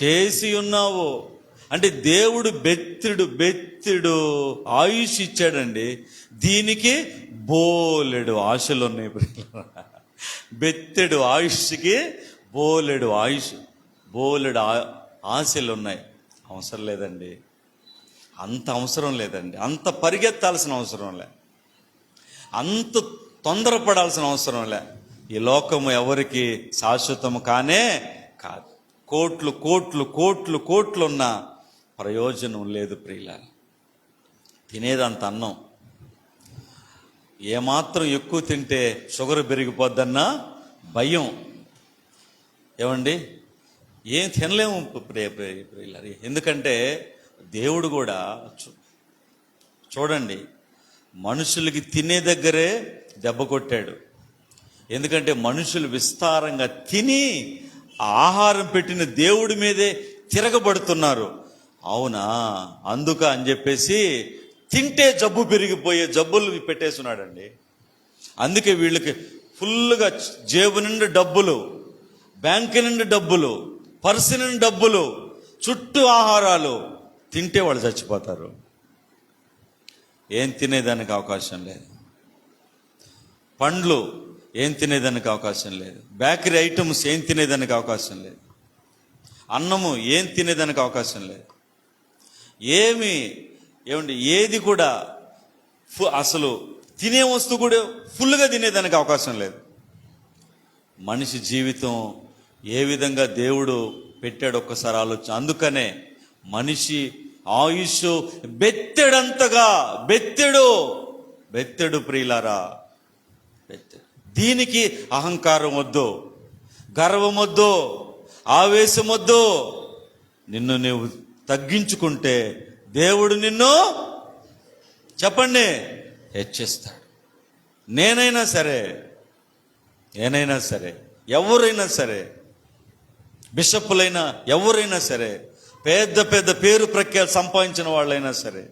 చేసి ఉన్నావు. అంటే దేవుడు బెత్తిడు ఆయుష్ ఇచ్చాడండి. దీనికి బోలెడు ఆశలు ఉన్నాయి. బెత్తెడు ఆయుష్కి బోలెడు ఆశలు ఉన్నాయి. అవసరం లేదండి. అంత అవసరం లేదండి, అంత పరిగెత్తాల్సిన అవసరం లే, అంత తొందరపడాల్సిన అవసరం లే. ఈ లోకము ఎవరికి శాశ్వతము కానే కాదు. కోట్లు కోట్లు కోట్లు కోట్లు ఉన్న ప్రయోజనం లేదు ప్రియులారా. తినేదంత అన్నం ఏమాత్రం ఎక్కువ తింటే షుగర్ పెరిగిపోద్దన్న భయం. ఏమండి, ఏం తినలేము ప్రియులారా. ఎందుకంటే దేవుడు కూడా చూడండి, మనుషులకి తినే దగ్గరే దెబ్బ కొట్టాడు. ఎందుకంటే మనుషులు విస్తారంగా తిని ఆహారం పెట్టిన దేవుడి మీదే తిరగబడుతున్నారు. అవునా, అందుక అని చెప్పేసి తింటే జబ్బు పెరిగిపోయే జబ్బులు పెట్టేస్తున్నాడండి. అందుకే వీళ్ళకి ఫుల్గా జేబు నుండి డబ్బులు, బ్యాంకు నుండి డబ్బులు, పర్సు నుండి డబ్బులు, చుట్టూ ఆహారాలు. తింటే వాళ్ళు చచ్చిపోతారు. ఏం తినేదానికి అవకాశం లేదు. పండ్లు ఏం తినేదానికి అవకాశం లేదు. బేకరీ ఐటమ్స్ ఏం తినేదానికి అవకాశం లేదు. అన్నము ఏం తినేదానికి అవకాశం లేదు. ఏమండి ఏది కూడా అసలు తినే వస్తువు కూడా ఫుల్గా తినేదానికి అవకాశం లేదు. మనిషి జీవితం ఏ విధంగా దేవుడు పెట్టాడు ఒక్కసారి ఆలోచన. అందుకనే మనిషి ఆయుష్ బెత్తెడంతగా, బెత్తెడు ప్రియులారా, బెత్తెడు. దీనికి అహంకారం వద్దు, గర్వం వద్దు, ఆవేశం వద్దు. నిన్ను నువ్వు తగ్గించుకుంటే దేవుడు నిన్ను చెప్పండి హెచ్చిస్తాడు. నేనైనా సరే, ఎవరైనా సరే, బిషప్పులైనా ఎవరైనా సరే, పెద్ద పెద్ద పేరు ప్రఖ్యాలు సంపాదించిన వాళ్ళైనా సరే,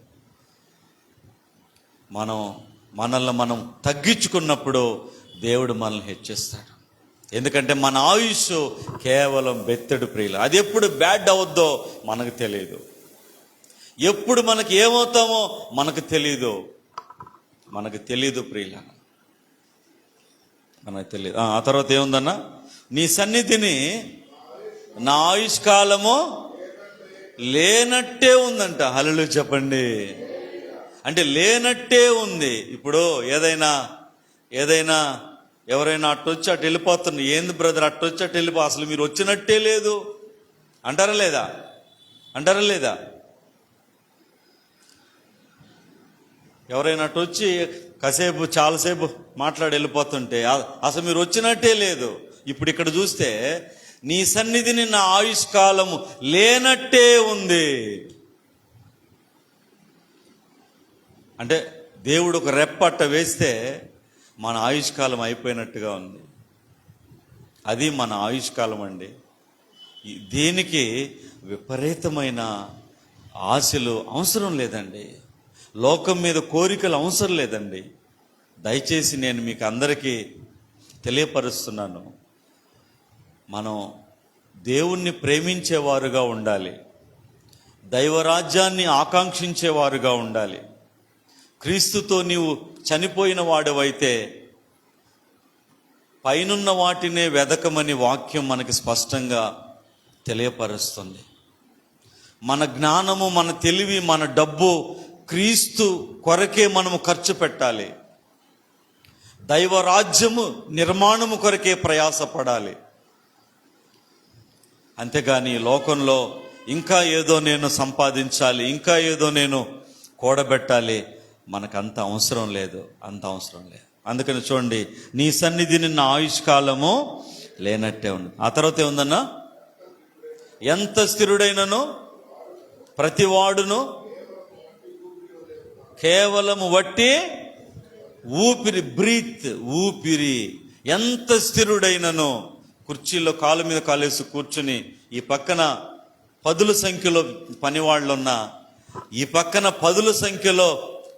మనల్ని మనం తగ్గించుకున్నప్పుడు దేవుడు మనల్ని హెచ్చిస్తాడు. ఎందుకంటే మన ఆయుష్ కేవలం బెత్తెడు ప్రియులు. అది ఎప్పుడు బ్యాడ్ అవద్దో మనకు తెలియదు, ఎప్పుడు మనకి ఏమవుతామో మనకు తెలియదు ప్రియుల, మనకు తెలియదు. ఆ తర్వాత ఏముందన్నా, నీ సన్నిధిని నా ఆయుష్ కాలము లేనట్టే ఉందంట. హల్లెలూయా చెప్పండి. అంటే లేనట్టే ఉంది. ఇప్పుడు ఏదైనా ఎవరైనా అట్టొచ్చి అటు వెళ్ళిపోతున్నారు. ఏంది బ్రదర్ అట్టొచ్చి అటు వెళ్ళిపో, అసలు మీరు వచ్చినట్టే లేదు అంటారా లేదా? ఎవరైనా అటు వచ్చి కాసేపు చాలాసేపు మాట్లాడి వెళ్ళిపోతుంటే అసలు మీరు వచ్చినట్టే లేదు. ఇప్పుడు ఇక్కడ చూస్తే నీ సన్నిధిని నా ఆయుష్ కాలము లేనట్టే ఉంది. అంటే దేవుడు ఒక రెప్పట్ట వేస్తే మన ఆయుష్కాలం అయిపోయినట్టుగా ఉంది. అది మన ఆయుష్కాలం అండి. దీనికి విపరీతమైన ఆశలు అవసరం లేదండి, లోకం మీద కోరికలు అవసరం లేదండి. దయచేసి నేను మీకు అందరికీ తెలియపరుస్తున్నాను, మనం దేవుణ్ణి ప్రేమించేవారుగా ఉండాలి, దైవరాజ్యాన్ని ఆకాంక్షించేవారుగా ఉండాలి. క్రీస్తుతో నీవు చనిపోయిన వాడివైతే పైనున్న వాటినే వెదకమని వాక్యం మనకి స్పష్టంగా తెలియపరుస్తుంది. మన జ్ఞానము, మన తెలివి, మన డబ్బు క్రీస్తు కొరకే మనము ఖర్చు పెట్టాలి. దైవరాజ్యము నిర్మాణము కొరకే ప్రయాసపడాలి. అంతేగాని లోకంలో ఇంకా ఏదో నేను సంపాదించాలి, ఇంకా ఏదో నేను కూడబెట్టాలి, మనకు అంత అవసరం లేదు. అందుకని చూడండి, నీ సన్నిధిని నా ఆయుష్కాలము లేనట్టే ఉంది. ఆ తర్వాత ఏముందన్నా, ఎంత స్థిరుడైనను ప్రతివాడును కేవలము వట్టి ఊపిరి, ఊపిరి. ఎంత స్థిరుడైనను, కుర్చీలో కాలు మీద కాలేసి కూర్చుని ఈ పక్కన 10ల సంఖ్యలో పనివాళ్ళున్నా, ఈ పక్కన 10ల సంఖ్యలో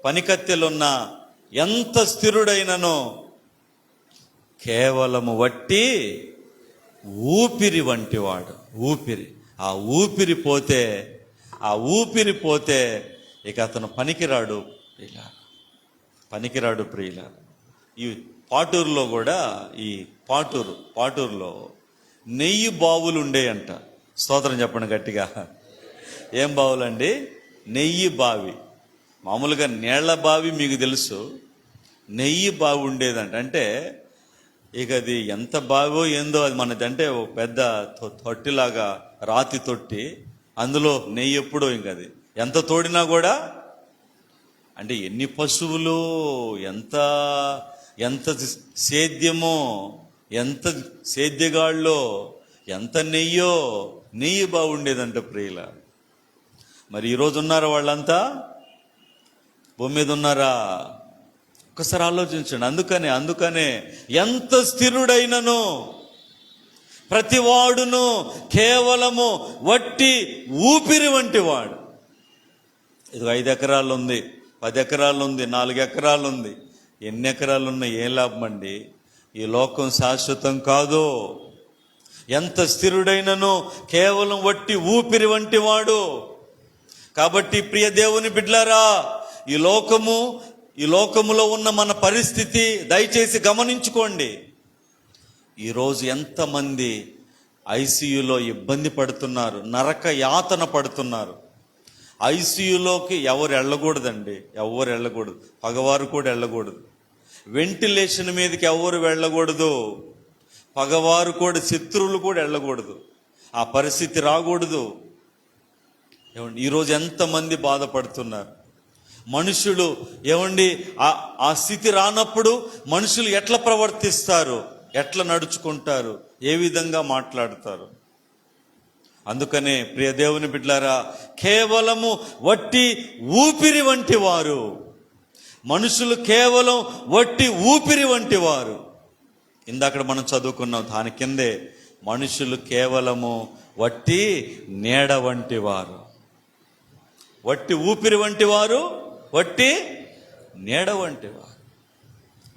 పనికత్తెలున్నా, ఎంత స్థిరుడైనను కేవలము వట్టి ఊపిరి వంటి వాడు. ఆ ఊపిరి పోతే ఇక అతను పనికిరాడు ప్రియుల. ఈ పాటూరులో కూడా, ఈ పాటూరులో నెయ్యి బావులు ఉండేయంట. స్తోత్రం చెప్పండి గట్టిగా. ఏం బావులండి? నెయ్యి బావి. మామూలుగా నీళ్ల బావి మీకు తెలుసు, నెయ్యి బావి ఉండేదంట. అంటే ఇక అది ఎంత బావో ఏందో, అది మనది అంటే ఒక పెద్ద తొట్టిలాగా, రాతి తొట్టి, అందులో నెయ్యి ఎప్పుడో ఇంక అది ఎంత తోడినా కూడా, అంటే ఎన్ని పశువులు, ఎంత ఎంత సేద్యమో, ఎంత సేద్యగాళ్ళో, ఎంత నెయ్యో, నెయ్యి బాగుండేదంట ప్రియుల. మరి ఈరోజు ఉన్నారా వాళ్ళంతా? భూమి మీద ఉన్నారా? ఒకసారి ఆలోచించండి. అందుకనే ఎంత స్థిరుడైనను ప్రతివాడును కేవలము వట్టి ఊపిరి వంటి వాడు. ఇది 5 ఎకరాలు ఉంది, 10 ఎకరాలు ఉంది, 4 ఎకరాలు ఉంది, ఎన్ని ఎకరాలు ఉన్నాయి, ఏం లాభం అండి? ఈ లోకం శాశ్వతం కాదు. ఎంత స్థిరుడైనను కేవలం వట్టి ఊపిరి వంటి వాడు. కాబట్టి ప్రియ దేవుని బిడ్డలారా, ఈ లోకములో ఉన్న మన పరిస్థితి దయచేసి గమనించుకోండి. ఈరోజు ఎంతమంది ఐసీయూలో ఇబ్బంది పడుతున్నారు, నరక యాతన పడుతున్నారు. ఐసీయూలోకి ఎవరు వెళ్ళకూడదండి, ఎవరు వెళ్ళకూడదు, పగవారు కూడా వెళ్ళకూడదు. వెంటిలేషన్ మీదకి ఎవరు వెళ్ళకూడదు, పగవారు కూడా, శత్రువులు కూడా వెళ్ళకూడదు. ఆ పరిస్థితి రాకూడదు. ఏమండి, ఈరోజు ఎంతమంది బాధపడుతున్నారు. మనుషులు ఏమండి, ఆ స్థితి రానప్పుడు మనుషులు ఎట్లా ప్రవర్తిస్తారు, ఎట్లా నడుచుకుంటారు, ఏ విధంగా మాట్లాడతారు. అందుకనే ప్రియ దేవుని బిడ్డలారా, కేవలము వట్టి ఊపిరి వంటి వారు. మనుషులు కేవలం వట్టి ఊపిరి వంటి వారు. ఇందాక మనం చదువుకున్నాం, దాని కిందే మనుషులు కేవలము వట్టి నీడ వంటి వారు. వట్టి ఊపిరి వంటి వారు, వట్టి నీడ వంటి వారు.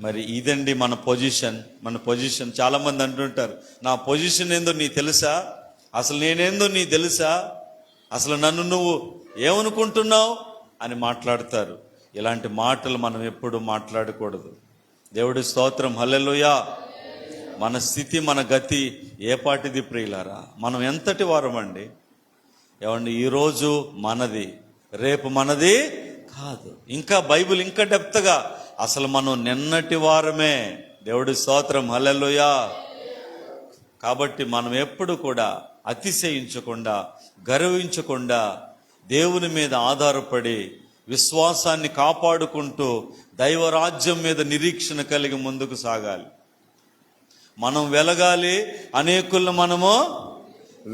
మరి ఇదండి మన పొజిషన్. చాలా మంది అంటుంటారు, నా పొజిషన్ ఏందో నీ తెలుసా, అసలు నేనేందో నీ తెలుసా, అసలు నన్ను నువ్వు ఏమనుకుంటున్నావు అని మాట్లాడతారు. ఇలాంటి మాటలు మనం ఎప్పుడు మాట్లాడకూడదు. దేవుడి స్తోత్రం, హల్లెలూయా. మన స్థితి, మన గతి ఏ పాటిది ప్రియులారా? మనం ఎంతటి వారమండి? ఏమండి, ఈరోజు మనది, రేపు మనది కాదు. ఇంకా బైబిల్ ఇంకా డెప్త్గా, అసలు మనం నిన్నటి వారమే. దేవుడి స్తోత్రం, హల్లెలూయా. కాబట్టి మనం ఎప్పుడు కూడా అతిశయించకుండా, గర్వించకుండా, దేవుని మీద ఆధారపడి విశ్వాసాన్ని కాపాడుకుంటూ దైవరాజ్యం మీద నిరీక్షణ కలిగి ముందుకు సాగాలి. మనం వెలగాలి, అనేకులను మనము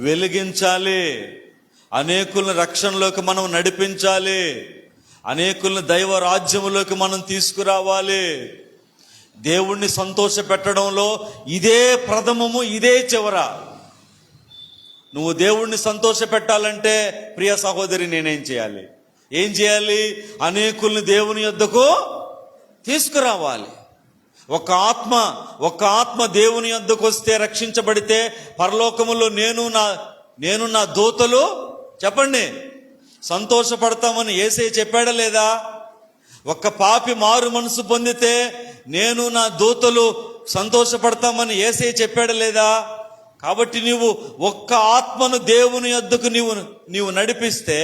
వెలిగించాలి, అనేకులను రక్షణలోకి మనం నడిపించాలి, అనేకులను దైవ రాజ్యములోకి మనం తీసుకురావాలి. దేవుణ్ణి సంతోష పెట్టడంలో ఇదే ప్రథమము, ఇదే చివర. నువ్వు దేవుణ్ణి సంతోష పెట్టాలంటే ప్రియ సహోదరి, నేనేం చేయాలి? ఏం చేయాలి? అనేకుల్ని దేవుని యొద్దకు తీసుకురావాలి. ఒక ఆత్మ దేవుని యొద్దకు వస్తే, రక్షించబడితే, పరలోకములో నేను నా దూతలు, చెప్పండి, సంతోషపడతామని యేసయ్య చెప్పాడా లేదా? ఒక్క పాపి మారు మనసు పొందితే నేను నా దూతలు సంతోషపడతామని యేసయ్య చెప్పాడా లేదా? కాబట్టి నీవు ఒక్క ఆత్మను దేవుని యొద్దకు నీవు నడిపిస్తే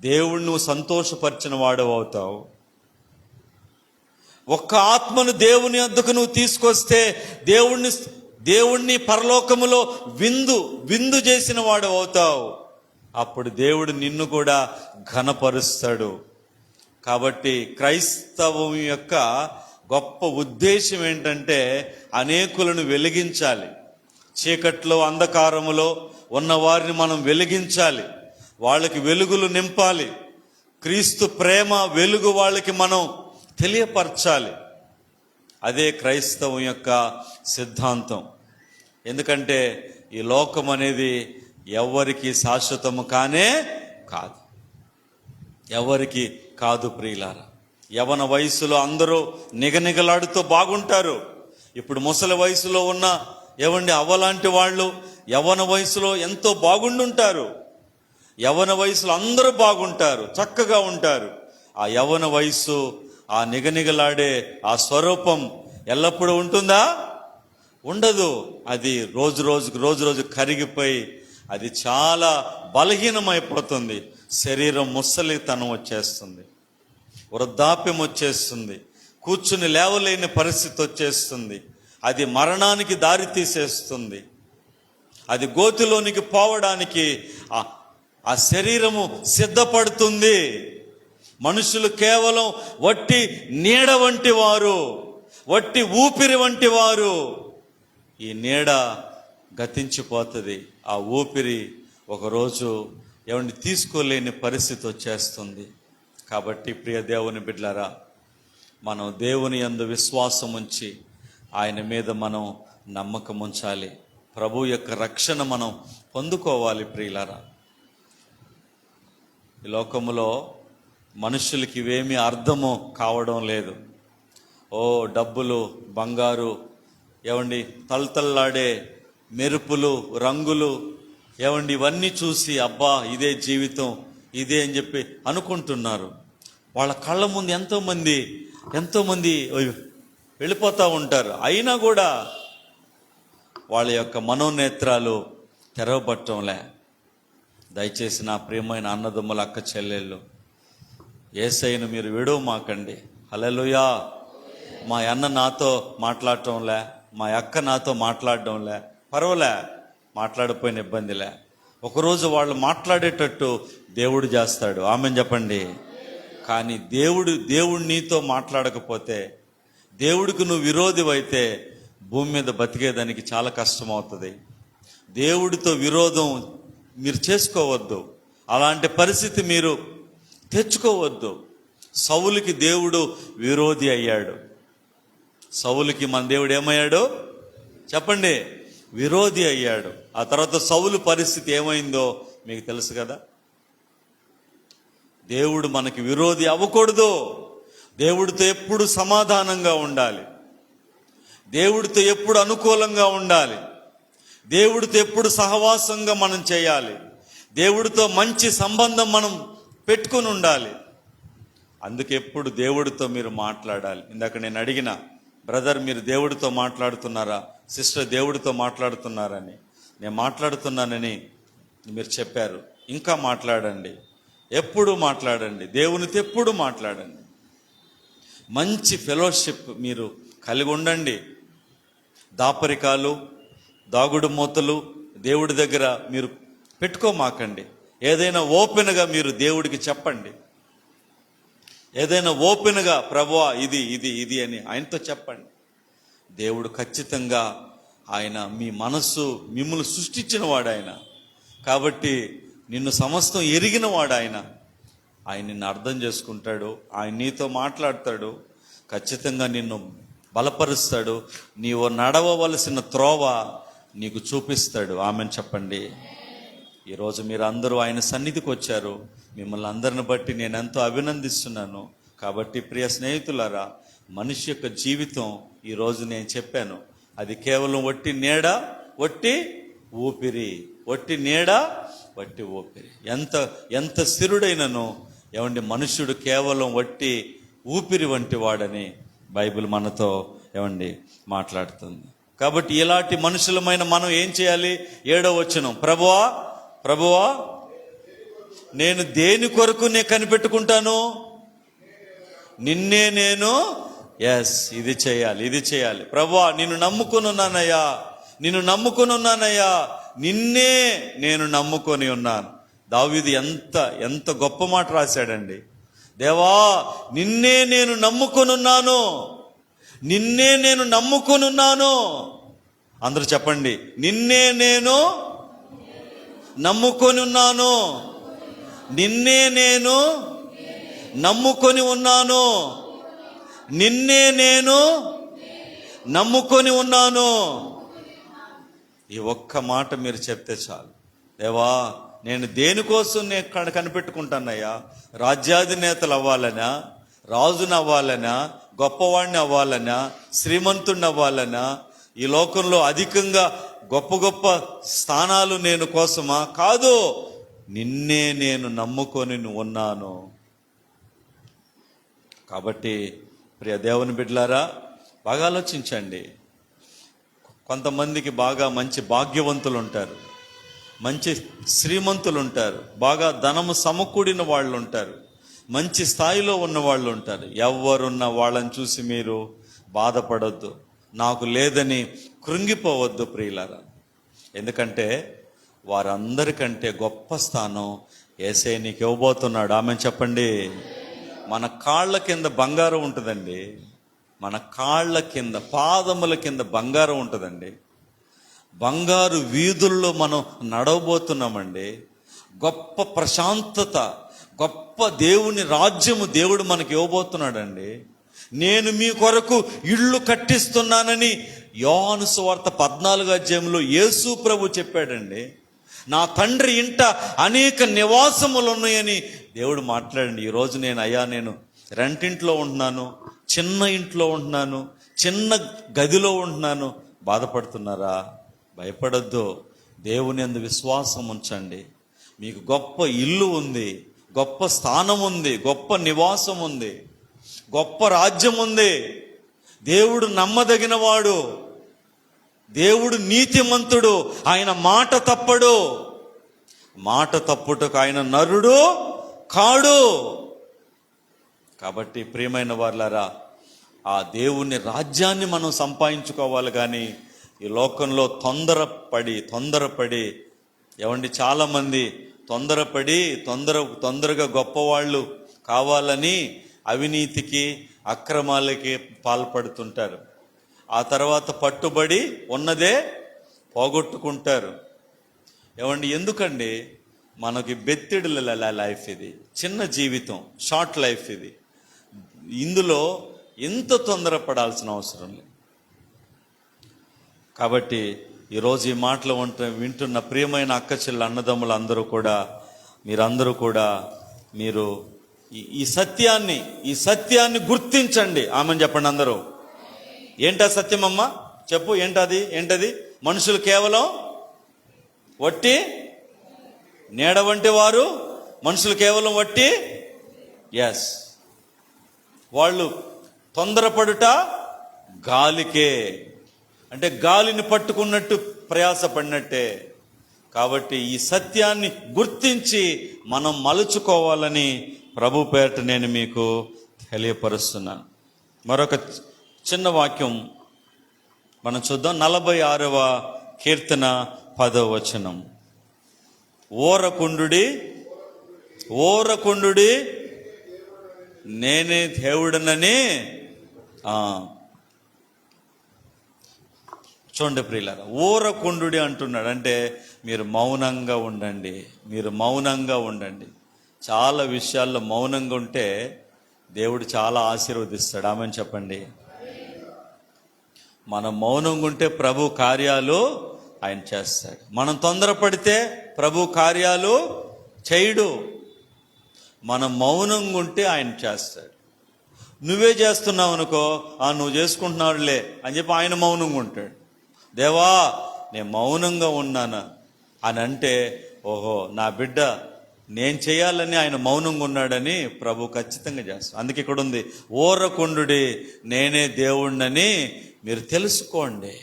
దేవుణ్ణి నువ్వు సంతోషపరిచిన వాడు అవుతావు. ఒక్క ఆత్మను దేవుని యొద్దకు నువ్వు తీసుకొస్తే దేవుణ్ణి పరలోకములో విందు చేసిన వాడు అవుతావు. అప్పుడు దేవుడు నిన్ను కూడా ఘనపరుస్తాడు. కాబట్టి క్రైస్తవం యొక్క గొప్ప ఉద్దేశం ఏంటంటే అనేకులను వెలిగించాలి. చీకట్లో, అంధకారములో ఉన్న వారిని మనం వెలిగించాలి, వాళ్ళకి వెలుగులు నింపాలి. క్రీస్తు ప్రేమ వెలుగు వాళ్ళకి మనం తెలియపరచాలి. అదే క్రైస్తవం యొక్క సిద్ధాంతం. ఎందుకంటే ఈ లోకం అనేది ఎవరికి శాశ్వతము కానే కాదు, ఎవరికి కాదు ప్రియులారా. యవన వయసులో అందరూ నిగనిగలాడుతూ బాగుంటారు. ఇప్పుడు ముసలి వయసులో ఉన్న అవ్వలాంటి వాళ్ళు యవన వయసులో ఎంతో బాగుండుంటారు. యవన వయసులో అందరూ బాగుంటారు, చక్కగా ఉంటారు. ఆ యవన వయసు, ఆ నిగనిగలాడే ఆ స్వరూపం ఎల్లప్పుడూ ఉంటుందా? ఉండదు. అది రోజు రోజు కరిగిపోయి అది చాలా బలహీనమైపోతుంది. శరీరం ముసలితనం వచ్చేస్తుంది, వృద్ధాప్యం వచ్చేస్తుంది, కూర్చుని లేవలేని పరిస్థితి వచ్చేస్తుంది. అది మరణానికి దారి తీసేస్తుంది. అది గోతిలోనికి పోవడానికి ఆ శరీరము సిద్ధపడుతుంది. మనుషులు కేవలం వట్టి నీడ వంటి వారు, వట్టి ఊపిరి వంటి వారు. ఈ నీడ గతించిపోతుంది, ఆ ఊపిరి ఒకరోజు తీసుకోలేని పరిస్థితి వచ్చేస్తుంది. కాబట్టి ప్రియ దేవుని బిడ్డలారా, మనం దేవుని యందు విశ్వాసం ఉంచి ఆయన మీద మనం నమ్మకం ఉంచాలి. ప్రభు యొక్క రక్షణ మనం పొందుకోవాలి. ప్రియులారా, ఈ లోకములో మనుషులకి ఇవేమీ అర్థము కావడం లేదు. డబ్బులు, బంగారు, తలతల్లాడే మెరుపులు, రంగులు, ఇవన్నీ చూసి అబ్బా ఇదే జీవితం, ఇదే అని చెప్పి అనుకుంటున్నారు. వాళ్ళ కళ్ళ ముందు ఎంతోమంది వెళ్ళిపోతూ ఉంటారు. అయినా కూడా వాళ్ళ యొక్క మనోనేత్రాలు తెరవబట్టంలే. దయచేసి నా ప్రియమైన అన్నదమ్ముల, అక్క చెల్లెళ్ళు, యేసయ్యను మీరు విడవమాకండి. హల్లెలూయా. మా అన్న నాతో మాట్లాడటంలే, మా అక్క నాతో మాట్లాడడంలే, పర్వాలే, మాట్లాడిపోయిన ఇబ్బందిలే. ఒకరోజు వాళ్ళు మాట్లాడేటట్టు దేవుడు చేస్తాడు. ఆమెన్ చెప్పండి. కానీ దేవుడు నీతో మాట్లాడకపోతే, దేవుడికి నువ్వు విరోధివైతే భూమి మీద బతికేదానికి చాలా కష్టం అవుతుంది. దేవుడితో విరోధం మీరు చేసుకోవద్దు. అలాంటి పరిస్థితి మీరు తెచ్చుకోవద్దు. సౌలుకి దేవుడు విరోధి అయ్యాడు. సౌలుకి మన దేవుడు ఏమయ్యాడు చెప్పండి? విరోధి అయ్యాడు. ఆ తర్వాత సౌలు పరిస్థితి ఏమైందో మీకు తెలుసు కదా. దేవుడు మనకి విరోధి అవ్వకూడదు. దేవుడితో ఎప్పుడు సమాధానంగా ఉండాలి. దేవుడితో ఎప్పుడు అనుకూలంగా ఉండాలి. దేవుడితో ఎప్పుడు సహవాసంగా మనం చేయాలి. దేవుడితో మంచి సంబంధం మనం పెట్టుకుని ఉండాలి. అందుకే ఎప్పుడు దేవుడితో మీరు మాట్లాడాలి. ఇందాక నేను అడిగిన, బ్రదర్ మీరు దేవుడితో మాట్లాడుతున్నారా, సిస్టర్ దేవుడితో మాట్లాడుతున్నారని. నేను మాట్లాడుతున్నానని మీరు చెప్పారు. ఇంకా మాట్లాడండి, ఎప్పుడు మాట్లాడండి, దేవునితో ఎప్పుడు మాట్లాడండి. మంచి ఫెలోషిప్ మీరు కలిగి ఉండండి. దాపరికాలు, దాగుడు మూతలు దేవుడి దగ్గర మీరు పెట్టుకోమాకండి. ఏదైనా ఓపెన్గా మీరు దేవుడికి చెప్పండి. ఏదైనా ఓపెన్గా ప్రభువా ఇది ఇది ఇది అని ఆయనతో చెప్పండి. దేవుడు ఖచ్చితంగా, ఆయన మీ మనస్సు మిమ్మల్ని సృష్టించిన వాడు ఆయన. కాబట్టి నిన్ను సమస్తం ఎరిగిన వాడు ఆయన నిన్ను అర్థం చేసుకుంటాడు. ఆయన నీతో మాట్లాడతాడు. ఖచ్చితంగా నిన్ను బలపరుస్తాడు. నీవు నడవవలసిన త్రోవ నీకు చూపిస్తాడు. ఆమెను చెప్పండి. ఈరోజు మీరు అందరూ ఆయన సన్నిధికి వచ్చారు. మిమ్మల్ని అందరిని బట్టి నేను ఎంతో అభినందిస్తున్నాను. కాబట్టి ప్రియ స్నేహితులారా, మనిషి యొక్క జీవితం ఈరోజు నేను చెప్పాను, అది కేవలం వట్టి నీడ, వట్టి ఊపిరి. వట్టి నీడ, వట్టి ఊపిరి. ఎంత స్థిరుడైనను మనుష్యుడు కేవలం వట్టి ఊపిరి వంటి వాడని బైబిల్ మనతో మాట్లాడుతుంది. కాబట్టి ఇలాంటి మనుషులమైన మనం ఏం చేయాలి? 7వ వచనం, ప్రభువా నేను దేని కొరకు కనిపెట్టుకుంటాను? నిన్నే నేను ఇది చేయాలి. ప్రభువా నిన్ను నమ్ముకొని ఉన్నానయ్యా, నిన్నే నేను నమ్ముకొని ఉన్నాను. దావీదు ఎంత గొప్ప మాట రాశాడండి. దేవా నిన్నే నేను నమ్ముకొని ఉన్నాను. అందరూ చెప్పండి, నిన్నే నేను నమ్ముకొని ఉన్నాను. నిన్నే నేను నమ్ముకొని ఉన్నాను. నిన్నే నేను నమ్ముకొని ఉన్నాను. ఈ ఒక్క మాట మీరు చెప్తే చాలు. దేవా నేను దేనికోసం కనిపెట్టుకుంటానయ్యా? రాజ్యాధినేతలు అవ్వాలనా, రాజుని అవ్వాలనా, గొప్పవాడిని అవ్వాలనా, శ్రీమంతుడిని అవ్వాలనా, ఈ లోకంలో అధికంగా గొప్ప గొప్ప స్థానాలు నేను కోసమా? కాదు, నిన్నే నేను నమ్ముకొని ఉన్నాను. కాబట్టి ప్రియ దేవుని బిడ్డలారా, బాగా ఆలోచించండి. కొంతమందికి బాగా మంచి భాగ్యవంతులు ఉంటారు. మంచి శ్రీమంతులు ఉంటారు, బాగా ధనము సమకూడిన వాళ్ళు ఉంటారు, మంచి స్థాయిలో ఉన్న వాళ్ళు ఉంటారు. ఎవరున్న వాళ్ళని చూసి మీరు బాధపడొద్దు, నాకు లేదని కృంగిపోవద్దు ప్రియులారా. ఎందుకంటే వారందరికంటే గొప్ప స్థానం యేసయ్య నీకు ఇవ్వబోతున్నాడు. ఆమె చెప్పండి. మన కాళ్ళ కింద బంగారం ఉంటుందండి. మన కాళ్ళ కింద, పాదముల కింద బంగారం ఉంటుందండి. బంగారు వీధుల్లో మనం నడవబోతున్నామండి. గొప్ప ప్రశాంతత, గొప్ప దేవుని రాజ్యము దేవుడు మనకి ఇవ్వబోతున్నాడండి. నేను మీ కొరకు ఇళ్ళు కట్టిస్తున్నానని యోహాను సువార్త 14వ అధ్యాయంలో యేసు ప్రభు చెప్పాడండి. నా తండ్రి ఇంట అనేక నివాసములు ఉన్నాయని దేవుడు మాట్లాడండి. ఈరోజు నేను రెంటింట్లో ఉంటున్నాను, చిన్న ఇంట్లో ఉంటున్నాను, చిన్న గదిలో ఉంటున్నాను. బాధపడుతున్నారా? భయపడొద్దు. దేవుని యందు విశ్వాసం ఉంచండి. మీకు గొప్ప ఇల్లు ఉంది, గొప్ప స్థానం ఉంది, గొప్ప నివాసం ఉంది, గొప్ప రాజ్యం ఉంది. దేవుడు నమ్మదగినవాడు, దేవుడు నీతిమంతుడు, ఆయన మాట తప్పడు. మాట తప్పుటకు ఆయన నరుడు కాడు. కాబట్టి ప్రియమైన వారులారా, ఆ దేవుని రాజ్యాన్ని మనం సంపాదించుకోవాలి. కానీ ఈ లోకంలో తొందరపడి ఏమండి, చాలామంది తొందరగా గొప్పవాళ్ళు కావాలని అవినీతికి, అక్రమాలకి పాల్పడుతుంటారు. ఆ తర్వాత పట్టుబడి ఉన్నదే పోగొట్టుకుంటారు. ఏమండి, ఎందుకండి? మనకి బెత్తిడుల లైఫ్ ఇది, చిన్న జీవితం, షార్ట్ లైఫ్ ఇది. ఇందులో ఎంత తొందరపడాల్సిన అవసరం లేదు. కాబట్టి ఈరోజు ఈ మాటలు వింటున్న ప్రియమైన అక్క చెల్లి అన్నదమ్ములు మీరందరూ కూడా మీరు ఈ సత్యాన్ని గుర్తించండి. ఆమెను చెప్పండి అందరూ. ఏంటా సత్యం అమ్మా? చెప్పు. ఏంటది? మనుషులు కేవలం వట్టి నీడ వంటి వారు. మనుషులు కేవలం వట్టి, ఎస్, వాళ్ళు తొందరపడుట గాలికే, అంటే గాలిని పట్టుకున్నట్టు ప్రయాసపడినట్టే. కాబట్టి ఈ సత్యాన్ని గుర్తించి మనం మలుచుకోవాలని ప్రభు పేరిట నేను మీకు తెలియపరుస్తున్నాను. మరొక చిన్న వాక్యం మనం చూద్దాం. 46వ కీర్తన 10వ వచనం. ఓరకుండుడి నేనే దేవుడనని. చూడండి ప్రియులారా, ఓరకుండుడి అంటున్నాడు. అంటే మీరు మౌనంగా ఉండండి. చాలా విషయాల్లో మౌనంగా ఉంటే దేవుడు చాలా ఆశీర్వదిస్తాడు. ఆమెను చెప్పండి. మనం మౌనంగా ఉంటే ప్రభు కార్యాలు ఆయన చేస్తాడు. మనం తొందరపడితే ప్రభు కార్యాలు చేయడు. మనం మౌనంగా ఉంటే ఆయన చేస్తాడు. నువ్వే చేస్తున్నావు అనుకో, నువ్వు చేసుకుంటున్నావులే అని చెప్పి ఆయన మౌనంగా ఉంటాడు. దేవా, నేను మౌనంగా ఉన్నాను అని అంటే, ఓహో, నా బిడ్డ నేను చేయాలని ఆయన మౌనంగా ఉన్నాడని ప్రభు ఖచ్చితంగా చేస్తాడు. అందుకే ఇక్కడ ఉంది, ఓరకుండుడి నేనే దేవుణ్ణని మీరు తెలుసుకోండి.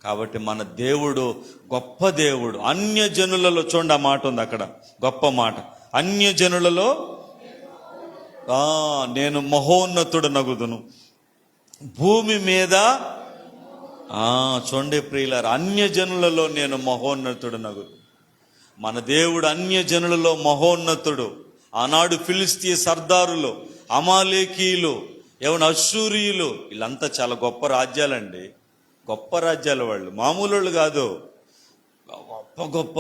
కాబట్టి మన దేవుడు గొప్ప దేవుడు. అన్యజనులలో, చూడండి ఆ మాట ఉంది అక్కడ, గొప్ప మాట. అన్యజనులలో నేను మహోన్నతుడు నగుదును భూమి మీద. చూడండి ప్రియులారా, అన్యజనులలో నేను మహోన్నతుడు నగుదు. మన దేవుడు అన్యజనులలో మహోన్నతుడు. ఆనాడు ఫిలిస్తీయ సర్దారులు, అమాలేకీయులు, అశ్షూరీయులు, వీళ్ళంతా చాలా గొప్ప రాజ్యాలండి. గొప్ప రాజ్యాలు, వాళ్ళు మామూలు వాళ్ళు కాదు, గొప్ప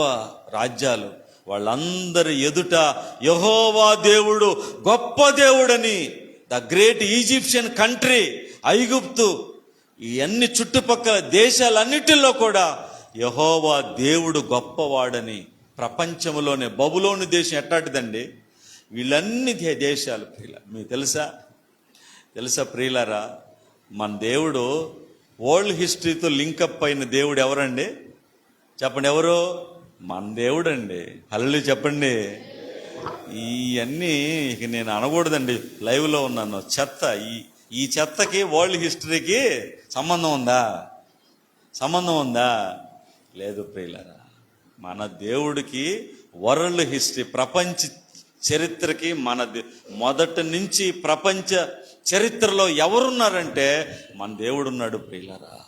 రాజ్యాలు. వాళ్ళందరి ఎదుట యెహోవా దేవుడు గొప్ప దేవుడని, ద గ్రేట్ ఈజిప్షియన్ కంట్రీ, ఐగుప్తు, ఈ అన్ని చుట్టుపక్కల దేశాలన్నిటిలో కూడా యెహోవా దేవుడు గొప్పవాడని, ప్రపంచంలోనే బబులోను దేశం ఎట్టాటిదండి, వీళ్ళన్ని దేశాలు మీకు తెలుసా ప్రియులారా? మన దేవుడు వరల్డ్ హిస్టరీతో లింకప్ అయిన దేవుడు ఎవరండి? చెప్పండి, ఎవరు? మన దేవుడు అండి. హల్లెలూయా చెప్పండి. ఇవన్నీ ఇక నేను అనకూడదండి, లైవ్లో ఉన్నాను. చెత్త, ఈ చెత్తకి వరల్డ్ హిస్టరీకి సంబంధం ఉందా? లేదు ప్రియులారా. మన దేవుడికి వరల్డ్ హిస్టరీ, ప్రపంచ చరిత్రకి మొదటి నుంచి ప్రపంచ చరిత్రలో ఎవరున్నారంటే మన దేవుడు ఉన్నాడు ప్రియులారా.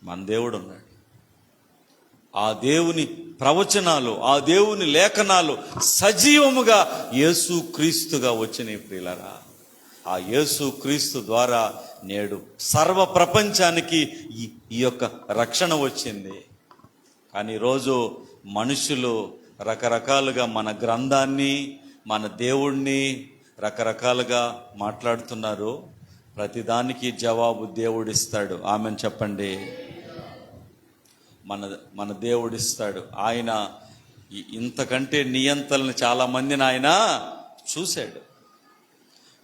మన దేవుడు ఉన్నాడు. ఆ దేవుని ప్రవచనాలు, ఆ దేవుని లేఖనాలు సజీవముగా యేసు క్రీస్తుగా వచ్చినాయి ప్రియులారా. ఆ యేసు క్రీస్తు ద్వారా నేడు సర్వ ప్రపంచానికి ఈ యొక్క రక్షణ వచ్చింది. కానీ ఈరోజు మనుషులు రకరకాలుగా మన గ్రంథాన్ని, మన దేవుణ్ణి రకరకాలుగా మాట్లాడుతున్నారు. ప్రతిదానికి జవాబు దేవుడిస్తాడు. ఆమెను చెప్పండి. మన దేవుడిస్తాడు. ఆయన ఇంతకంటే నియంతలను చాలా మందిని ఆయన చూశాడు.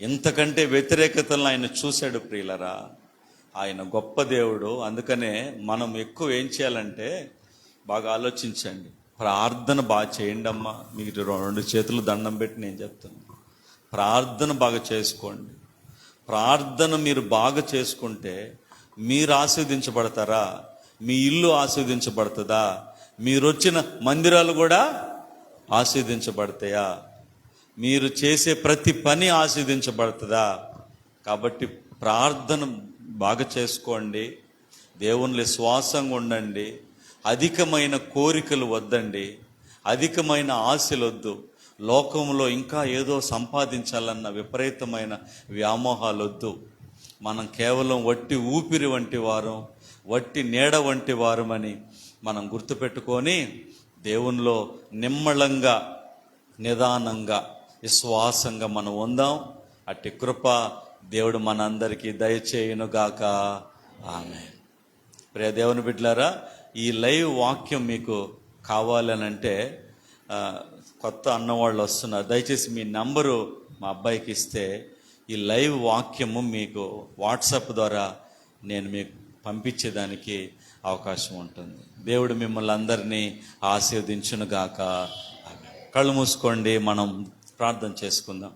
ఇంతకంటే వ్యతిరేకతలను ఆయన చూశాడు ప్రియులరా. ఆయన గొప్ప దేవుడు. అందుకనే మనం ఎక్కువ ఏం చేయాలంటే బాగా ఆలోచించండి. ప్రార్థన బాగా చేయండి అమ్మా. మీకు 2 చేతులు దండం పెట్టి నేను చెప్తాను, ప్రార్థన బాగా చేసుకోండి. ప్రార్థన మీరు బాగా చేసుకుంటే మీరు ఆశీర్వదించబడతారా? మీ ఇల్లు ఆశీర్వదించబడుతుందా? మీరు వచ్చిన మందిరాలు కూడా ఆశీర్వదించబడతాయా? మీరు చేసే ప్రతి పని ఆశీర్వదించబడుతుందా? కాబట్టి ప్రార్థన బాగా చేసుకోండి. దేవునిలో విశ్వాసంగా ఉండండి. అధికమైన కోరికలు వద్దండి. అధికమైన ఆశలు వద్దు. లోకంలో ఇంకా ఏదో సంపాదించాలన్న విపరీతమైన వ్యామోహాలు వద్దు. మనం కేవలం వట్టి ఊపిరి వంటి వారం, వట్టి నీడ వంటి వారమని మనం గుర్తుపెట్టుకొని దేవునిలో నిమ్మళంగా, నిదానంగా, విశ్వాసంగా మనం ఉందాం. అట్టి కృప దేవుడు మనందరికీ దయచేయునుగాక. ఆమేన్. ప్రియ దేవుని బిడ్డలారా, ఈ లైవ్ వాక్యం మీకు కావాలనంటే కొత్త అన్నవాళ్ళు వస్తున్నారు. దయచేసి మీ నంబరు మా అబ్బాయికి ఇస్తే ఈ లైవ్ వాక్యము మీకు వాట్సాప్ ద్వారా నేను మీకు పంపించేదానికి అవకాశం ఉంటుంది. దేవుడు మిమ్మల్ని అందరినీ ఆశీర్వదించునుగాక. కళ్ళు మూసుకోండి, మనం ప్రార్థన చేసుకుందాం.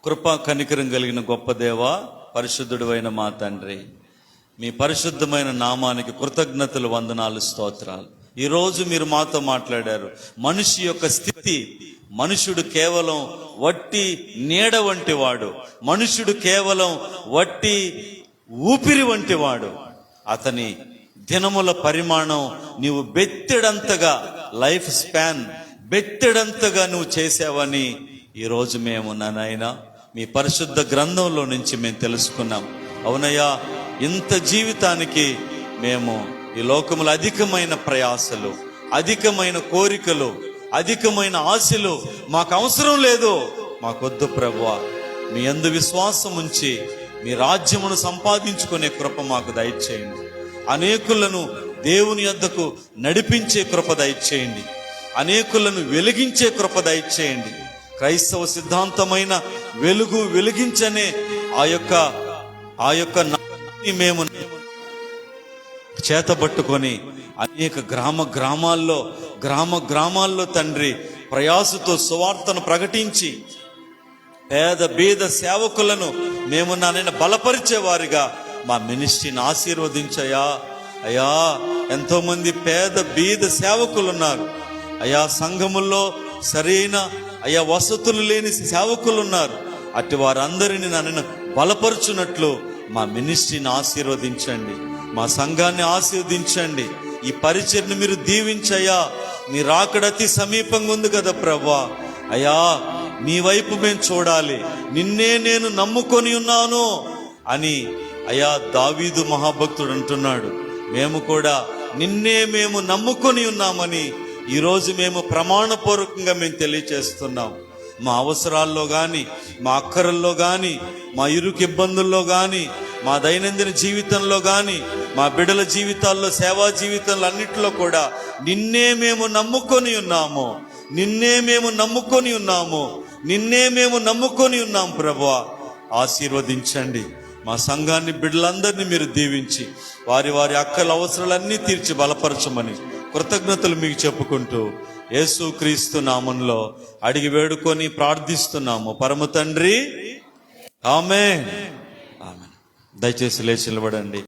కృపా కనికరం కలిగిన గొప్ప దేవ, పరిశుద్ధుడు అయిన మా తండ్రి, మీ పరిశుద్ధమైన నామానికి కృతజ్ఞతలు, వందనాలు, స్తోత్రాలు. ఈరోజు మీరు మాతో మాట్లాడారు. మనిషి యొక్క స్థితి, మనుషుడు కేవలం వట్టి నీడ వంటి వాడు, మనుషుడు కేవలం వట్టి ఊపిరి వంటి వాడు. అతని దినముల పరిమాణం నీవు బెత్తెడంతగా, లైఫ్ స్పాన్ బెత్తెడంతగా నువ్వు చేసావని ఈరోజు మేము నాయనా మీ పరిశుద్ధ గ్రంథంలో నుంచి మేము తెలుసుకున్నాం. అవునయ్యా, ఇంత జీవితానికి మేము ఈ లోకములో అధికమైన ప్రయాసలు, అధికమైన కోరికలు, అధికమైన ఆశలు మాకు అవసరం లేదు. మాకొద్దు ప్రభువా. మీ యందు విశ్వాసం ఉంచి మీ రాజ్యమును సంపాదించుకునే కృప మాకు దయచేయండి. అనేకులను దేవుని యొద్దకు నడిపించే కృప దయచేయండి. అనేకులను వెలిగించే కృప దయచేయండి. క్రైస్తవ సిద్ధాంతమైన వెలుగు వెలిగించనే ఆ యొక్క నామాన్ని మేము చేతబట్టుకొని అనేక గ్రామాల్లో తండ్రి ప్రయాసతో సువార్తను ప్రకటించి పేద బీద సేవకులను మేము నాయన బలపరిచేవారిగా మా మినిస్ట్రీని ఆశీర్వదించయా. అయ్యా, ఎంతో మంది పేద బీద సేవకులు ఉన్నారు అయ్యా. సంఘముల్లో సరైన వసతులు లేని సేవకులు ఉన్నారు. అటు వారందరినీ నన్ను బలపరుచున్నట్లు మా మినిస్ట్రీని ఆశీర్వదించండి, మా సంఘాన్ని ఆశీర్వదించండి. ఈ పరిచర్ని మీరు దీవించయ్యా. మీ రాకడ అతి సమీపంగా ఉంది కదా ప్రభువా. అయ్యా, మీ వైపు మేము చూడాలి. నిన్నే నేను నమ్ముకొని ఉన్నాను అని అయ్యా దావీదు మహాభక్తుడు అంటున్నాడు. మేము కూడా నిన్నే మేము నమ్ముకొని ఉన్నామని ఈరోజు మేము ప్రమాణపూర్వకంగా మేము తెలియచేస్తున్నాం. మా అవసరాల్లో కానీ, మా అక్కరల్లో కానీ, మా ఇరుకు ఇబ్బందుల్లో కానీ, మా దైనందిన జీవితంలో కానీ, మా బిడ్డల జీవితాల్లో, సేవా జీవితంలో అన్నిటిలో కూడా నిన్నే మేము నమ్ముకొని ఉన్నాము. నిన్నే మేము నమ్ముకొని ఉన్నాము. నిన్నే మేము నమ్ముకొని ఉన్నాం ప్రభువా. ఆశీర్వదించండి. మా సంఘాన్ని, బిడ్డలందరినీ మీరు దీవించి వారి వారి అక్కల అవసరాలన్నీ తీర్చి బలపరచమని కృతజ్ఞతలు మీకు చెప్పుకుంటూ యేసుక్రీస్తు నామంలో అడిగి వేడుకొని ప్రార్థిస్తున్నాము పరమ తండ్రి. ఆమేన్. ఆమేన్. దయచేసి లేచి నిలబడండి.